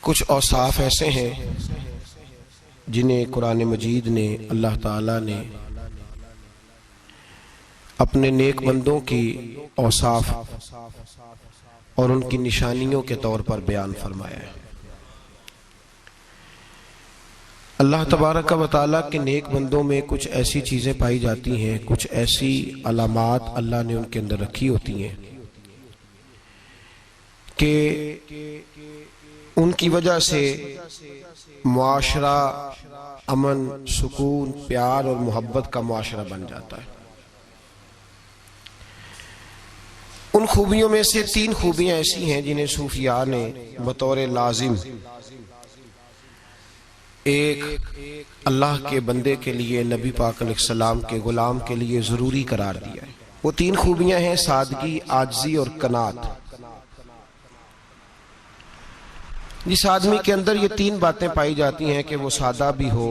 कुछ औसाफ ऐसे हैं जिन्हें कुरान मजीद ने, अल्लाह ताला ने अपने नेक बंदों की औसाफ और उनकी निशानियों के तौर पर बयान फरमाया है। अल्लाह तबारक व तआला के नेक बंदों में कुछ ऐसी चीज़ें पाई जाती हैं, कुछ ऐसी अलामात अल्लाह ने उनके अंदर रखी होती हैं कि उनकी वजह से मुआशरा अमन, सुकून, प्यार और मोहब्बत का मुआशरा बन जाता है। उन खूबियों में से 3 खूबियां ऐसी हैं जिन्हें सूफिया ने बतौर लाजिम एक अल्लाह के बंदे के लिए, नबी पाक अलैहिस्सलाम के गुलाम के लिए ज़रूरी करार दिया है। वो 3 खूबियां हैं सादगी, आजिज़ी और कनात। जिस आदमी के अंदर ये 3 बातें पाई जाती हैं कि वो सादा भी हो,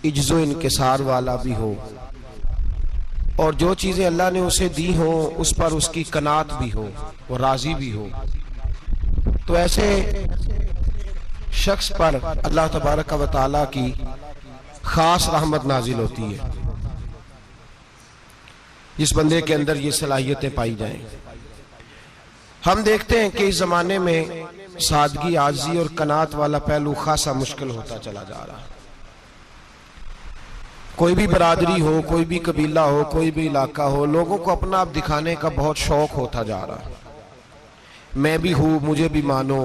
इज्जो इनकिसार वाला भी हो, और जो चीज़ें अल्लाह ने उसे दी हो उस पर उसकी कनात भी हो, वो राजी भी हो, तो ऐसे शख्स पर अल्लाह तबारक व तआला की खास रहमत नाजिल होती है। जिस बंदे के अंदर ये सलाहियतें पाई जाएं, हम देखते हैं कि इस जमाने में सादगी, आजिज़ी और कनात वाला पहलू खासा मुश्किल होता चला जा रहा है। कोई भी बरादरी हो, कोई भी कबीला हो, कोई भी इलाका हो, लोगों को अपना आप दिखाने का बहुत शौक होता जा रहा है। मैं भी हूं, मुझे भी मानो,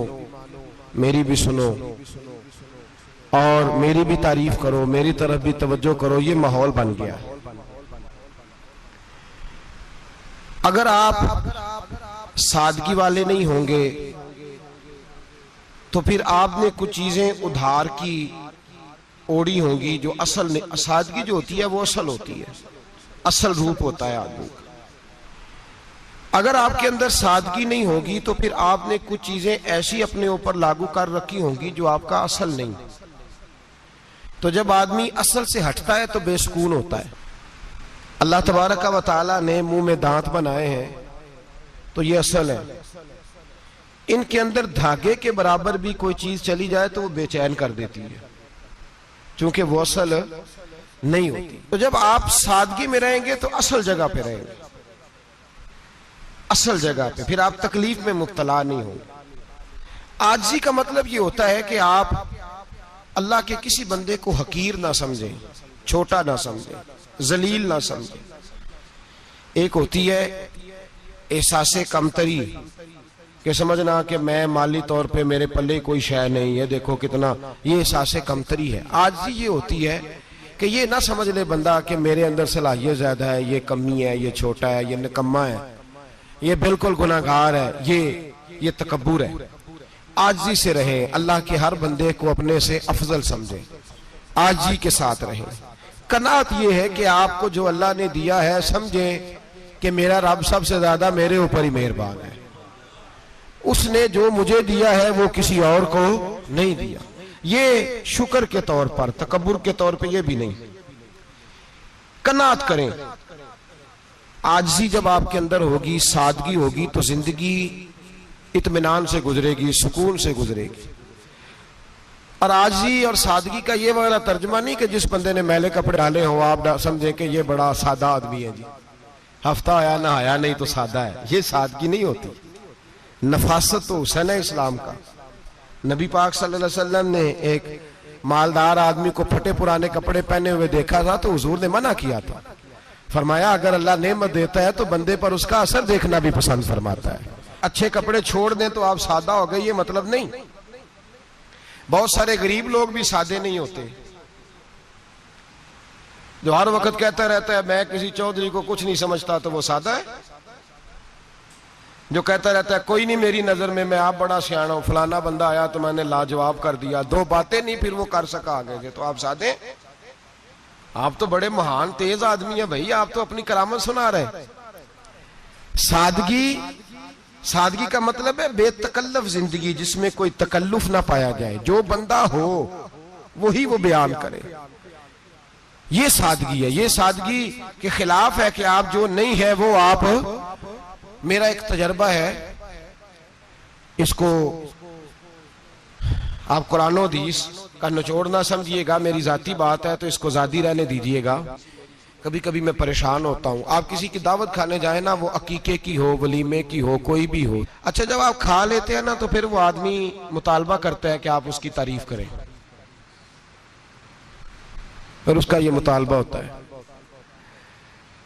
मेरी भी सुनो और मेरी भी तारीफ करो, मेरी तरफ भी तवज्जो करो, ये माहौल बन गया। अगर आप सादगी वाले नहीं होंगे तो फिर आपने कुछ चीजें उधार की ओढ़ी होंगी जो असल नहीं। सादगी जो होती है वो असल होती है, असल रूप होता है आदमी का। अगर आपके अंदर सादगी नहीं होगी तो फिर आपने कुछ चीजें ऐसी अपने ऊपर लागू कर रखी होंगी जो आपका असल नहीं। तो जब आदमी असल से हटता है तो बेसुकून होता है। अल्लाह तबारक व तआला ने मुंह में दांत बनाए हैं तो ये असल है। इनके अंदर धागे के बराबर भी कोई चीज चली जाए तो वो बेचैन कर देती है, क्योंकि वो असल नहीं होती। तो जब आप सादगी में रहेंगे तो असल जगह पे रहेंगे, असल जगह पे, फिर आप तकलीफ में मुब्तला नहीं होंगे। आजिज़ी का मतलब ये होता है कि आप अल्लाह के किसी बंदे को हकीर ना समझें, छोटा ना समझें, जलील ना समझें। एक होती है एहसासे कमतरी कि समझना कि मैं माली तौर पे मेरे पल्ले कोई शय नहीं है, देखो कितना, ये एहसासे कमतरी है। आजिज़ी ये होती है कि ये ना समझ ले बंदा कि मेरे अंदर सलाहियत ज्यादा है, ये कमी है, ये छोटा है, ये निकम्मा है, ये बिल्कुल गुनाहगार है, ये तकब्बुर है। आजिज़ी से रहे, अल्लाह के हर बंदे को अपने से अफजल समझे, आजिज़ी के साथ रहे। कनात ये है कि आपको जो अल्लाह ने दिया है समझे कि मेरा रब सबसे ज्यादा मेरे ऊपर ही मेहरबान है, उसने जो मुझे दिया है वो किसी और को नहीं दिया। ये शुक्र के तौर पर, तकब्बुर के तौर पे ये भी नहीं। कनात करें। आजिज़ी जब आपके अंदर होगी, सादगी होगी, तो जिंदगी इत्मीनान से गुजरेगी, सुकून से गुजरेगी। और आजिज़ी और सादगी का ये वाला तर्जुमा नहीं कि जिस बंदे ने मैले कपड़े डाले हो आप समझे कि ये बड़ा सादा आदमी है जी, हफ्ता आया ना आया नहीं तो सादा है। ये सादगी नहीं होती। नफासत तो हुसैन है इस्लाम का। नबी पाक सल्लल्लाहु अलैहि वसल्लम ने एक मालदार आदमी को फटे पुराने कपड़े पहने हुए देखा था तो हुजूर ने मना किया था। फरमाया अगर अल्लाह नेमत देता है तो बंदे पर उसका असर देखना भी पसंद फरमाता है। अच्छे कपड़े छोड़ दें तो आप सादा हो गए, ये मतलब नहीं। बहुत सारे गरीब लोग भी सादे नहीं होते, जो हर वक्त कहता रहता है मैं किसी चौधरी को कुछ नहीं समझता, तो वो सादा है। जो कहता रहता है कोई नहीं मेरी नजर में, मैं आप बड़ा सियाना हूं, फलाना बंदा आया तो मैंने लाजवाब कर दिया, 2 बातें नहीं फिर वो कर सका आगे के, तो आप सादे? आप तो बड़े महान तेज आदमी है भाई, आप तो अपनी करामत सुना रहे। सादगी का मतलब है बेतकल्लफ जिंदगी, जिसमें कोई तकल्लुफ ना पाया जाए। जो बंदा हो वही वो बयान करे, ये सादगी है। ये सादगी के खिलाफ है कि आप जो नहीं है वो आप। मेरा एक तजर्बा है, इसको आप कुरान और हदीस का निचोड़ ना समझिएगा, मेरी जाती बात है तो इसको जादी रहने दीजिएगा। कभी कभी मैं परेशान होता हूँ। आप किसी की दावत खाने जाए ना, वो अकीके की हो, वलीमे की हो, कोई भी हो, अच्छा जब आप खा लेते हैं ना तो फिर वो आदमी मुतालबा करता है कि आप उसकी तारीफ करें, फिर उसका ये मुतालबा होता है।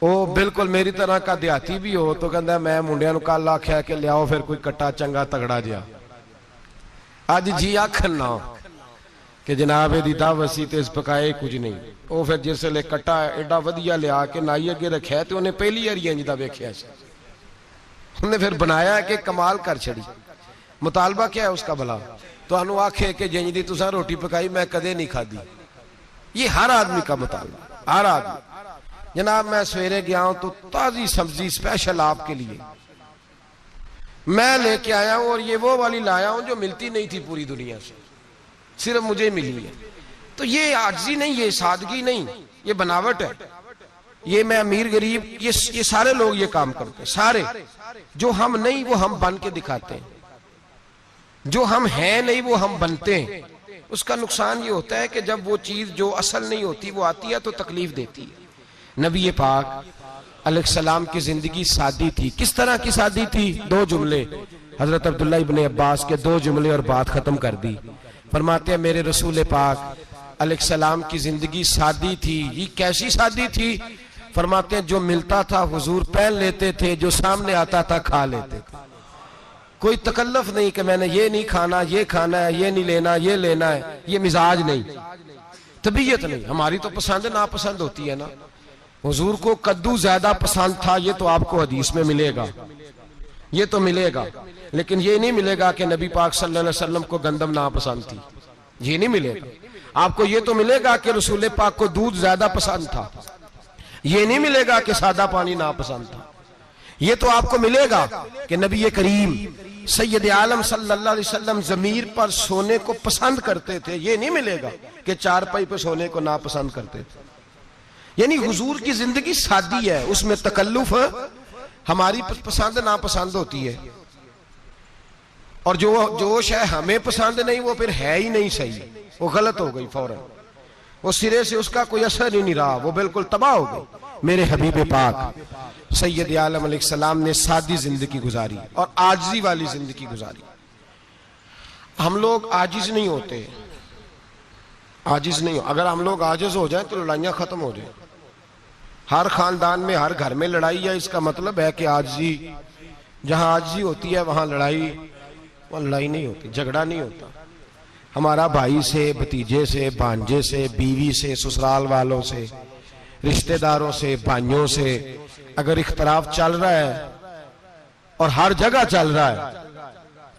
वो बिल्कुल मेरी तरह का देहाती भी हो तो कहता है मैं मुंडिया नूं कल आख्या कि लियाओ फिर कोई कट्टा चंगा तगड़ा जिहा, अज जी आखन ना कि जनाब एदी दावत सी ते इस पकाए कुछ नहीं। वो फिर जिसले कट्टा एडा वधिया लिया के नाई अगे रखिया तो उन्हें पहली बारी इंज दा वेखिया सी, उन्हें फिर बनाया कि कमाल कर छड़ी। मुतालबा क्या है उसका भला? तुहानू आखे कि जिंज दी तुसां रोटी पकाई मैं कदे नहीं खादी। ये हर आदमी का मुतालबा, हर आदमी। जनाब मैं सवेरे गया हूं तो ताजी सब्जी स्पेशल आपके लिए मैं लेके आया हूं, और ये वो वाली लाया हूं जो मिलती नहीं थी पूरी दुनिया से, सिर्फ मुझे मिली है। तो ये आजिज़ी नहीं, ये सादगी नहीं, ये बनावट है। ये मैं अमीर गरीब, ये सारे लोग ये काम करते हैं, सारे। जो हम नहीं वो हम बन के दिखाते हैं, जो हम हैं नहीं वो हम बनते हैं। उसका नुकसान ये होता है कि जब वो चीज जो असल नहीं होती वो आती है तो तकलीफ देती है। नबी पाक अलैहिस्सलाम की जिंदगी सादी थी। किस तरह की सादी थी? दो जुमले, हजरत अब्दुल्ला इब्ने अब्बास के दो जुमले और बात खत्म कर दी। फरमाते हैं मेरे रसूल पाक अलैहिस्सलाम की जिंदगी सादी थी। ये कैसी सादी थी? फरमाते हैं जो मिलता था हुजूर पहन लेते थे, जो सामने आता था खा लेते थे। कोई तकल्लुफ नहीं कि मैंने ये नहीं खाना, ये खाना है, ये नहीं लेना, ये लेना है। ये मिजाज नहीं, तबीयत नहीं। हमारी तो पसंद नापसंद होती है ना। हुजूर को कद्दू ज्यादा पसंद था, ये तो आपको हदीस में मिलेगा, ये तो मिलेगा। लेकिन ये नहीं मिलेगा कि नबी पाक सल्लल्लाहु अलैहि वसल्लम को गंदम नापसंद थी, ये नहीं मिलेगा। आपको ये तो मिलेगा कि रसूल पाक को दूध ज्यादा पसंद था, ये नहीं मिलेगा कि सादा पानी नापसंद था। ये तो आपको मिलेगा कि नबी करीम सैयद आलम सल्लल्लाहु अलैहि वसल्लम जमीर पर सोने को पसंद करते थे। ये नहीं मिलेगा कि चारपाई पर सोने को नापसंद करते थे। यानी हुजूर की जिंदगी सादी है, उसमें तकल्लुफ हमारी पसंद नापसंद होती है, और जो जोश है हमें पसंद नहीं वो फिर है ही नहीं सही, वो गलत हो गई फौरन, वो सिरे से उसका कोई असर ही नहीं रहा, वो बिल्कुल तबाह हो गई। मेरे हबीब पाक सैयद आलम अलैहिस्सलाम ने सादी जिंदगी गुजारी और आजिज़ी वाली जिंदगी गुजारी। हम लोग आजिज नहीं होते, आजिज नहीं हो। अगर हम लोग आजिज हो जाए तो लड़ाइयां खत्म हो जाए। हर खानदान में हर घर में लड़ाई है, इसका मतलब है कि आजिज़ी, जहां आजिज़ी होती है वहां लड़ाई नहीं होती, झगड़ा नहीं होता। हमारा भाई से, भतीजे से, भांजे से, बीवी से, ससुराल वालों से, रिश्तेदारों से, भाइयों से अगर इख्तलाफ चल रहा है और हर जगह चल रहा है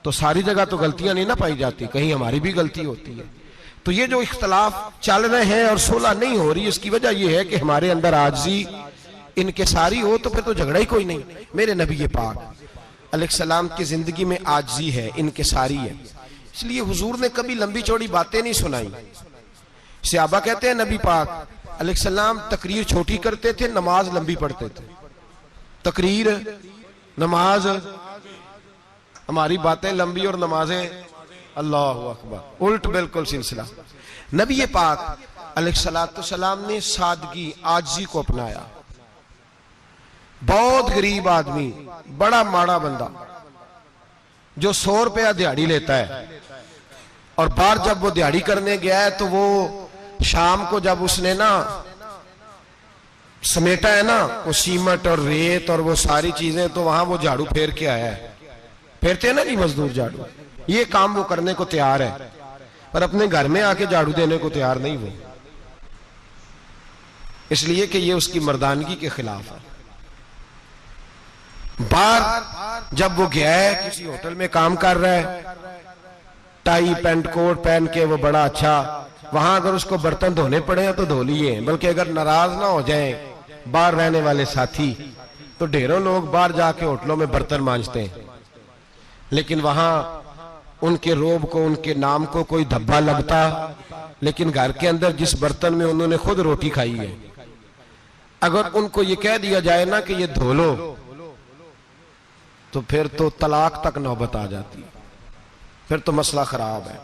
तो सारी जगह तो गलतियां नहीं ना पाई जाती, कहीं हमारी भी गलती होती है। तो ये जो इख्तलाफ चल रहे हैं और सुलह नहीं हो रही, इसकी वजह यह है कि हमारे अंदर आजिज़ी इनकिसारी हो, तो फिर तो झगड़ा ही कोई नहीं। मेरे नबी पाक अलैहिस्सलाम की जिंदगी में आजिज़ी है, इनकिसारी है। इसलिए हुजूर ने कभी लंबी चौड़ी बातें नहीं सुनाई। सहाबा कहते हैं नबी पाक अलैहिस्सलाम तकरीर छोटी करते थे, नमाज लंबी पढ़ते थे। तकरीर, नमाज, हमारी बातें लंबी और नमाजें अल्लाह अकबर, उल्ट बिल्कुल सिलसिला। नबी पाक अलैहिस्सलाम ने सादगी, आजिज़ी को अपनाया। बहुत गरीब आदमी, बड़ा माड़ा बंदा जो 100 रुपया दिहाड़ी लेता है, और बाहर जब वो दिहाड़ी करने गया है तो वो शाम को जब उसने ना समेटा है ना वो सीमेंट और रेत और वो सारी चीजें, तो वहां वो झाड़ू फेर के आया है। फेरते हैं ना नहीं मजदूर झाड़ू, ये काम वो करने को तैयार है, पर अपने घर में आके झाड़ू देने को तैयार नहीं वो, इसलिए कि ये उसकी मर्दानगी के खिलाफ है। बाहर जब वो गया है, किसी होटल में काम कर रहा है, टाई पैंट कोट पहन के वो बड़ा अच्छा, वहां अगर उसको बर्तन धोने पड़े तो धो लिए, बल्कि अगर नाराज ना हो जाए बाहर रहने वाले साथी तो ढेरों लोग बाहर जाके होटलों में बर्तन मांजते हैं, लेकिन वहां उनके रोब को, उनके नाम को कोई धब्बा लगता, लेकिन घर के अंदर जिस बर्तन में उन्होंने खुद रोटी खाई है, अगर उनको ये कह दिया जाए ना कि ये धो लो, तो फिर तो तलाक तक नौबत आ जाती, फिर तो मसला खराब है।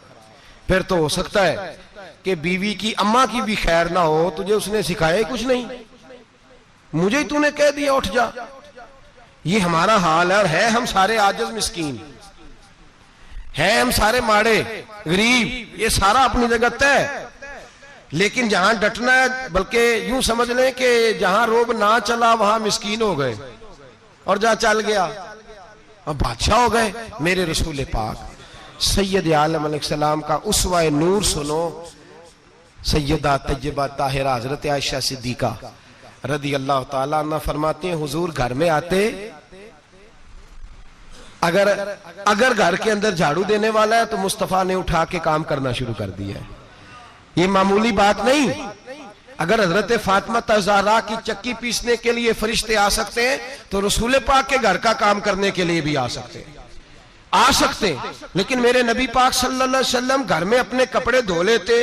फिर तो हो सकता है कि बीवी की अम्मा की भी खैर ना हो, तुझे उसने सिखाया ही कुछ नहीं, मुझे ही तूने कह दिया उठ जा। ये हमारा हाल है, और है हम सारे आजिज मिस्कीन, है हम सारे माड़े गरीब, ये सारा अपनी जगह तय। लेकिन जहां डटना है, बल्कि यूं समझ लें कि जहां रोब ना चला वहां मिस्कीन हो गए, और जहां चल गया अब बादशाह हो गए। मेरे रसूल पाक सैयद आलम अलैहिस्सलाम का उसवा नूर सुनो, सैयदा तैयबा ताहिरा हजरत आयशा सिद्दीका रदी अल्लाह ताला अन्हा फरमाती हैं, हुजूर घर में आते, अगर घर के अंदर झाड़ू देने वाला है तो मुस्तफा ने उठा के काम करना शुरू कर दिया है। ये मामूली बात नहीं। अगर हजरत फातिमा ज़हरा की चक्की पीसने के लिए फरिश्ते आ सकते हैं, तो रसूल पाक के घर का काम करने के लिए भी आ सकते हैं, आ सकते हैं। लेकिन मेरे नबी पाक सल्लल्लाहु अलैहि वसल्लम घर में अपने कपड़े धो लेते,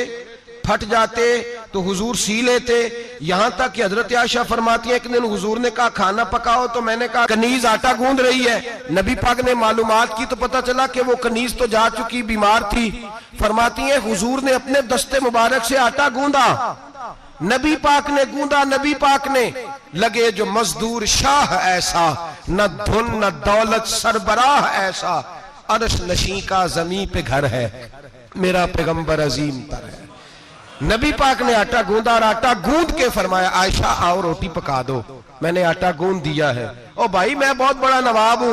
फट जाते तो हुजूर सी लेते। यहां तक कि हजरत आयशा फरमाती है, एक दिन हुजूर ने कहा खाना पकाओ, तो मैंने कहा कनीज आटा गूंद रही है। नबी पाक ने मालूमात की तो पता चला कि वो कनीज तो जा चुकी, बीमार थी। फरमाती है हुजूर ने अपने दस्ते मुबारक से आटा गूंदा, नबी पाक ने गूंदा, नबी पाक ने। लगे जो मजदूर शाह ऐसा, न धुन न दौलत सरबराह ऐसा, अर्श नशी का जमी पे घर है, मेरा पैगंबर अजीम तर है। नबी पाक ने आटा गूंदा, और आटा गूंद के फरमाया आयशा आओ रोटी पका दो, मैंने आटा गूंद दिया है। ओ भाई मैं बहुत बड़ा नवाब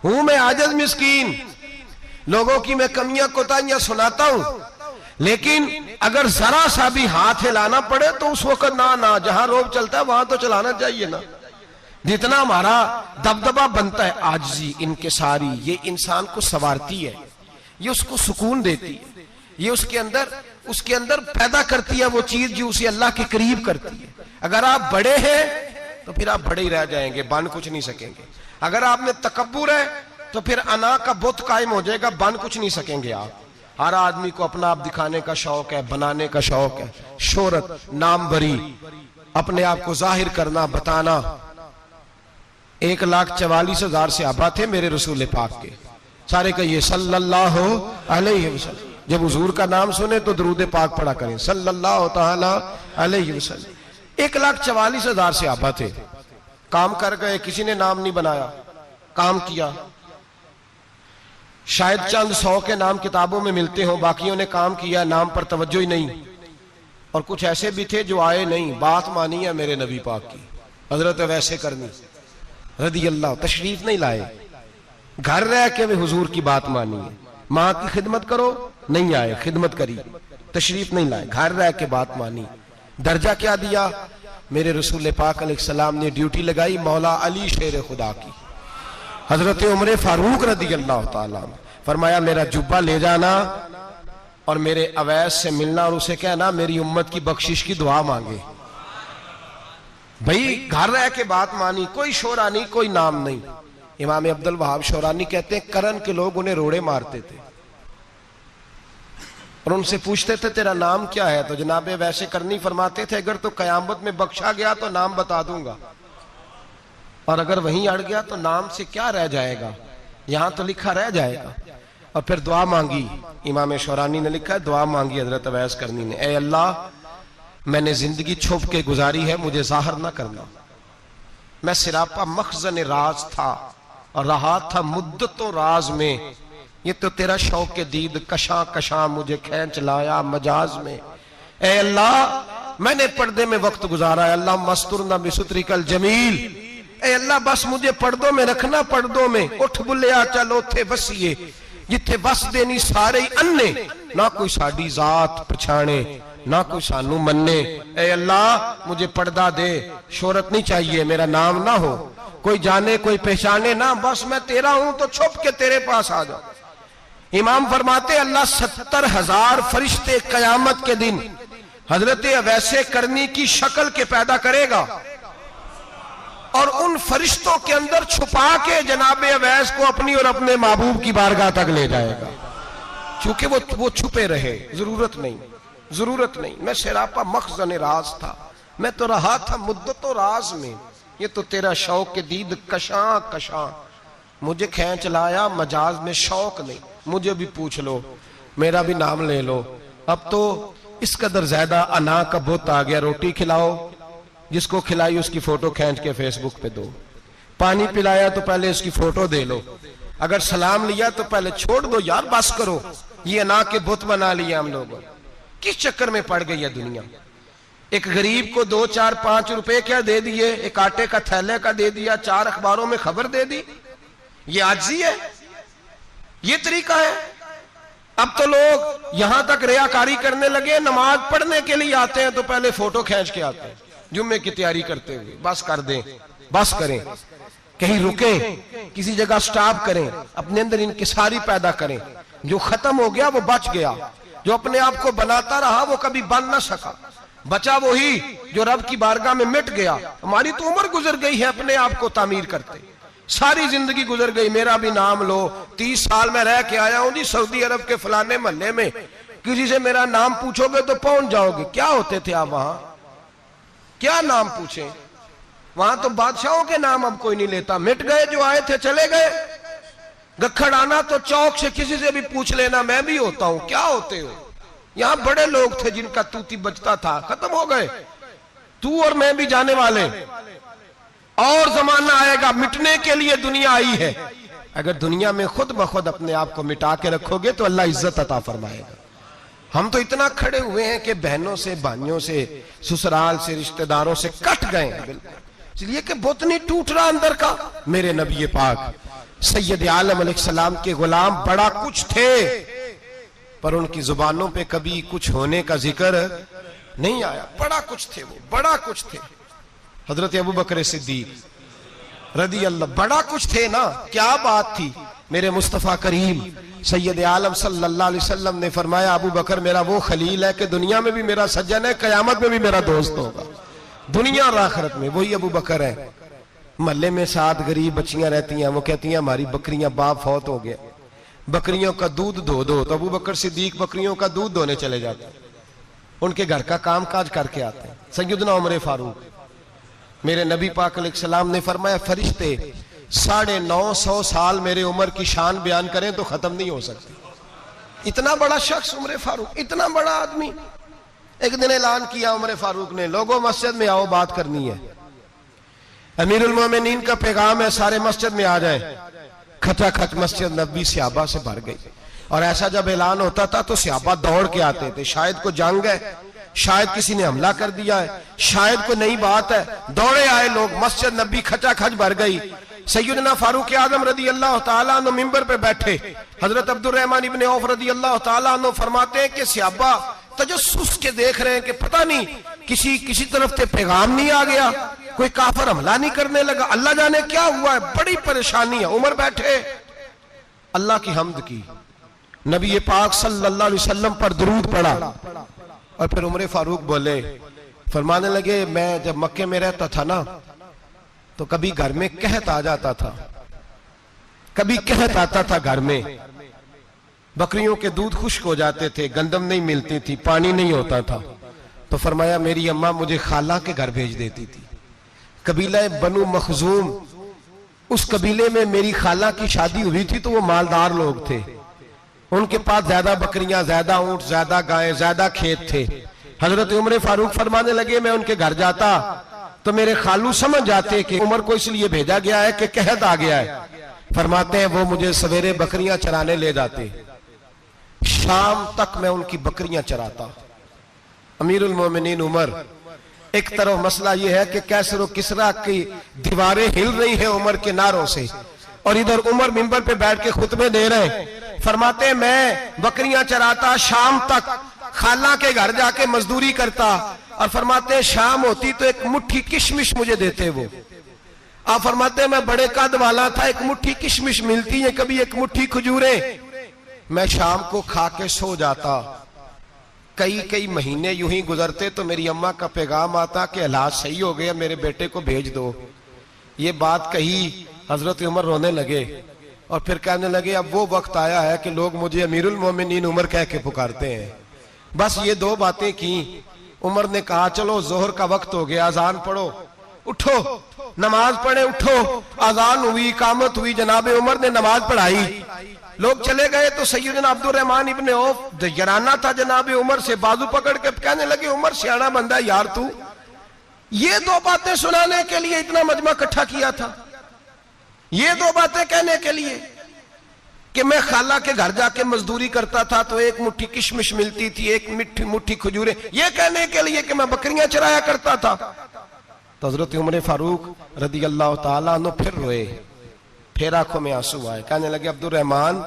हूं मैं आजिज मिस्कीन, लोगों की मैं कमियां कोताहियां सुनाता हूं, लेकिन अगर जरा सा भी हाथ हिलाना पड़े तो उस वक्त ना जहां रोब चलता है वहां तो चलाना चाहिए ना। जितना हमारा दबदबा बनता है, आजिज़ी इनकिसारी, ये इंसान को संवारती है, ये उसको सुकून देती है, ये उसके अंदर पैदा करती है वो चीज जो उसे अल्लाह के करीब करती है। अगर आप बड़े हैं तो फिर आप बड़े ही रह जाएंगे, बन कुछ नहीं सकेंगे। अगर आप में तकब्बुर है तो फिर अना का बुत कायम हो जाएगा, बन कुछ नहीं सकेंगे आप। हर आदमी को अपना आप दिखाने का शौक है, बनाने का शौक है, शोहरत, नाम बरी, अपने आप को जाहिर करना, बताना। 1,44,000 सहाबा थे मेरे रसूल पाक के, सारे कहिए सल्लल्लाहु अलैहि वसल्लम। जब हुजूर का नाम सुने तो दरूद पाक पढ़ा करें, सल्लल्लाहु ताला अलैहि वसल्लम। 1,44,000 सहाबा थे, काम कर गए, किसी ने नाम नहीं बनाया, काम किया। शायद चंद 100 के नाम किताबों में मिलते हो, बाकियों ने काम किया, नाम पर तवज्जो ही नहीं। और कुछ ऐसे भी थे जो आए नहीं, बात मानी है मेरे नबी पाक की, हजरत वैसे करनी रदी अल्लाह, तशरीफ नहीं लाए, घर रह के भी हुजूर की बात मानी है। माँ की खिदमत करो, नहीं आए, खिदमत करी, तशरीफ नहीं लाए, घर रह के बात मानी। दर्जा क्या दिया मेरे रसूल पाक अलैहिस्सलाम ने? ड्यूटी लगाई मौला अली शेर खुदा की, हजरत उमर फारूक रदी अल्लाह ताला, फरमाया मेरा जुब्बा ले जाना और मेरे अवैस से मिलना और उसे कहना मेरी उम्मत की बख्शिश की दुआ मांगे। भाई घर रह के बात मानी, कोई शोरा नहीं, कोई नाम नहीं। इमाम अब्दुल वहाब शोरानी कहते हैं करन के लोग उन्हें रोड़े मारते थे और उनसे पूछते थे तेरा नाम क्या है, तो जनाबे वैसे करनी फरमाते थे अगर तो कयामत में बख्शा गया तो नाम बता दूंगा, और अगर वहीं अड़ गया तो नाम से क्या रह जाएगा, यहां तो लिखा रह जाएगा। और फिर दुआ मांगी, इमाम शोरानी ने लिखा है दुआ मांगी हजरत अवैस करनी ने, ए अल्लाह मैंने जिंदगी छुप के गुजारी है, मुझे जाहिर ना करना, मैं सिरापा मखजन राज था और रहा था मुद्दतों राज में, ये तो तेरा शौक के दीद कशा कशा मुझे खींच लाया मजाज में। ए अल्लाह मैंने पर्दे में वक्त गुजारा है, अल्लाह मस्तुरना बिसुत्रिकल जमील, ए अल्लाह बस मुझे पर्दों में रखना, पर्दों में उठ बुलिया चल उथे बसीए, जिथे बस देनी सारे ही अन्ने, ना कोई साडी जात पछाणे ना कोई सानू मन्ने। ए अल्लाह मुझे पर्दा दे, शोहरत नहीं चाहिए, मेरा नाम ना हो, कोई जाने कोई पहचाने ना, बस मैं तेरा हूं तो छुप के तेरे पास आ जाओ। इमाम फरमाते अल्लाह 70,000 फरिश्ते कयामत के दिन हजरत वैसे करनी की शक्ल के पैदा करेगा और उन फरिश्तों के अंदर छुपा के जनाबे अवैस को अपनी और अपने महबूब की बारगाह तक ले जाएगा, चूंकि वो छुपे रहे, जरूरत नहीं, मैं सिरापा मखजन राज था, मैं तो रहा था मुद्दतों राज में, ये तो तेरा शौक के दीद कशा कशा मुझे खींच लाया मजाज में, शौक नहीं। मुझे भी पूछ लो, मेरा भी नाम ले लो। अब तो इस कदर ज्यादा अना का बुत आ गया, रोटी खिलाओ, जिसको खिलाई उसकी फोटो खींच के फेसबुक पे दो, पानी पिलाया तो पहले उसकी फोटो दे लो, अगर सलाम लिया तो पहले छोड़ दो यार, बस करो। ये अना के बुत बना लिया हम लोगों। किस चक्कर में पड़ गई है दुनिया। एक गरीब को 2, 4, 5 रुपए क्या दे दिए, एक आटे का थैले का दे दिया, 4 अखबारों में खबर दे दी, ये आजी है, ये तरीका है। अब तो लोग यहां तक रियाकारी करने लगे, नमाज पढ़ने के लिए आते हैं तो पहले फोटो खींच के आते हैं जुम्मे की तैयारी करते हुए। बस कर दें, बस करें, कहीं रुके, किसी जगह स्टॉप करें, अपने अंदर इंकिसारी पैदा करें। जो खत्म हो गया वो बच गया, जो अपने आप को बनाता रहा वो कभी बन ना सका। बचा वही जो रब की बारगाह में मिट गया। हमारी तो उम्र गुजर गई है अपने आप को तामीर करते, सारी जिंदगी गुजर गई। मेरा भी नाम लो, 30 साल में रह के आया हूं जी सऊदी अरब के फलाने मोहल्ले में, किसी से मेरा नाम पूछोगे तो पहुंच जाओगे। क्या होते थे आप वहां, क्या नाम पूछे? वहां तो बादशाहों के नाम अब कोई नहीं लेता, मिट गए, जो आए थे चले गए। गखड़ आना तो चौक से किसी से भी पूछ लेना, मैं भी होता हूं, क्या होते हो? यहां बड़े लोग थे जिनका तूती बचता था, खत्म हो गए। तू और मैं भी जाने वाले, और जमाना आएगा, मिटने के लिए दुनिया आई है। अगर दुनिया में खुद ब खुद अपने आप को मिटा के रखोगे तो अल्लाह इज्जत अता फरमाएगा। हम तो इतना खड़े हुए हैं कि बहनों से, भाइयों से, ससुराल से, रिश्तेदारों से कट गए हैं बिल्कुल, इसलिए कि बुत नहीं टूट रहा अंदर का। मेरे नबी पाक सैयद आलम अलैहिस्सलाम के गुलाम बड़ा कुछ थे, पर उनकी जुबानों पे कभी कुछ होने का जिक्र नहीं आया। बड़ा कुछ थे वो, बड़ा कुछ थे। हजरत अबू बकर सिद्दीक रदी अल्लाह, बड़ा कुछ थे ना, क्या बात थी। मेरे मुस्तफा करीम सैयद आलम सल्लल्लाहु अलैहि वसल्लम ने फरमाया, अबू बकर मेरा वो खलील है कि दुनिया में भी मेरा सज्जन है, कयामत में भी मेरा दोस्त होगा, दुनिया और आखिरत में वही अबू बकर है। मोहल्ले में 7 गरीब बच्चियां रहती हैं, वो कहती हैं हमारी बकरियां, बाप फौत हो गया, बकरियों का दूध धो दो। तो अबू बकर सिद्दीक बकरियों का दूध धोने चले जाते हैं, उनके घर का काम काज करके आते हैं। सैयदना उमर फारूक, मेरे नबी पाक अलैहिस्सलाम ने फरमाया, फरिश्ते 950 साल मेरे उम्र की शान बयान करें तो खत्म नहीं हो सकती। इतना बड़ा शख्स उमर फारूक, इतना बड़ा आदमी। एक दिन ऐलान किया उमर फारूक ने, लोगों मस्जिद में आओ, बात करनी है। अमीरुल मोमिनीन का पैगाम है, सारे मस्जिद में आ जाए। खचाखच मस्जिद नबी सहाबा से भर गई। और ऐसा जब ऐलान होता था तो सहाबा दौड़ के आते थे, शायद को जंग है, शायद किसी ने हमला कर दिया है, शायद कोई नई बात है। दौड़े आए लोग, मस्जिद नबी खचाखच भर गई। सैयदना फारूक आजम रदी अल्लाह तआला अन्हु मिंबर पे बैठे। हजरत अब्दुर रहमान इब्ने औफ रदी अल्लाह तआला अन्हु फरमाते हैं कि सहाबा तजस्सुस के देख रहे हैं कि पता नहीं किसी तरफ से पैगाम नहीं आ गया, कोई काफिर हमला नहीं करने लगा, अल्लाह जाने क्या हुआ है, बड़ी परेशानी है। उमर बैठे, अल्लाह की हम्द की, नबी पाक सल्लल्लाहु अलैहि वसल्लम पर दुरूद पढ़ा, और फिर उमर फारूक बोले, फरमाने लगे, मैं जब मक्के में रहता था ना तो कभी घर में कहत आ जाता था, कभी कहत आता था घर में, बकरियों के दूध खुश्क हो जाते थे, गंदम नहीं मिलती थी, पानी नहीं होता था। तो फरमाया मेरी अम्मा मुझे खाला के घर भेज देती थी। कबीला बनु मखजूम, उस कबीले में मेरी खाला की शादी हुई थी तो वो मालदार लोग थे, उनके पास ज्यादा बकरियां, ज्यादा ऊंट, ज्यादा गायें, ज्यादा खेत थे। हजरत उमर फारूक फरमाने लगे, मैं उनके घर जाता तो मेरे खालू समझ जाते कि उमर को इसलिए भेजा गया है कि कहत आ गया है। फरमाते हैं वो मुझे सवेरे बकरियां चराने ले जाते, शाम तक मैं उनकी बकरियां चराता। अमीरुल मोमिनीन उमर, एक तरफ मसला यह है कि कैसर और किसरा की दीवारें हिल रही हैं उमर के नारों से, और इधर उमर मिंबर पे बैठ के खुतबे दे रहे हैं। फरमाते हैं मैं बकरियां चराता, शाम तक खाला के घर जाके मजदूरी करता, और फरमाते हैं शाम होती तो एक मुट्ठी किशमिश मुझे देते वो। आप फरमाते हैं मैं बड़े कद वाला था, एक मुट्ठी किशमिश मिलती है, कभी एक मुट्ठी खजूरें, मैं शाम को खा के सो जाता। कई महीने यूं ही गुजरते तो मेरी अम्मा का पैगाम आता कि हालात सही हो गया, मेरे बेटे को भेज दो। ये बात कही, हजरत उमर रोने लगे और फिर कहने लगे अब वो वक्त आया है कि लोग मुझे अमीरुल मोमिनीन उमर कह के पुकारते हैं। बस ये 2 बातें की। उमर ने कहा चलो जोहर का वक्त हो गया, अजान पढ़ो, उठो नमाज पढ़े, उठो। अजान हुई, इकामत हुई, जनाबे उमर ने नमाज पढ़ाई। लोग चले गए तो सैयदना अब्दुल रहमान इब्ने औफ यराना था जनाब उमर से, बाजू पकड़ के कहने लगे, उमर सियाना बंदा यार, तू ये दो बातें सुनाने के लिए इतना मजमा इकट्ठा किया था, ये दो बातें कहने के लिए कि मैं खाला के घर जाके मजदूरी करता था तो एक मुट्ठी किशमिश मिलती थी, एक मुट्ठी खजूरें, ये कहने के लिए कि मैं बकरियां चराया करता था। तो हजरत उमर फारूक रदी अल्लाह ताला अन्हु फिर रोए, फिर आंखों में आंसू आए। कहने लगे, अब्दुल रहमान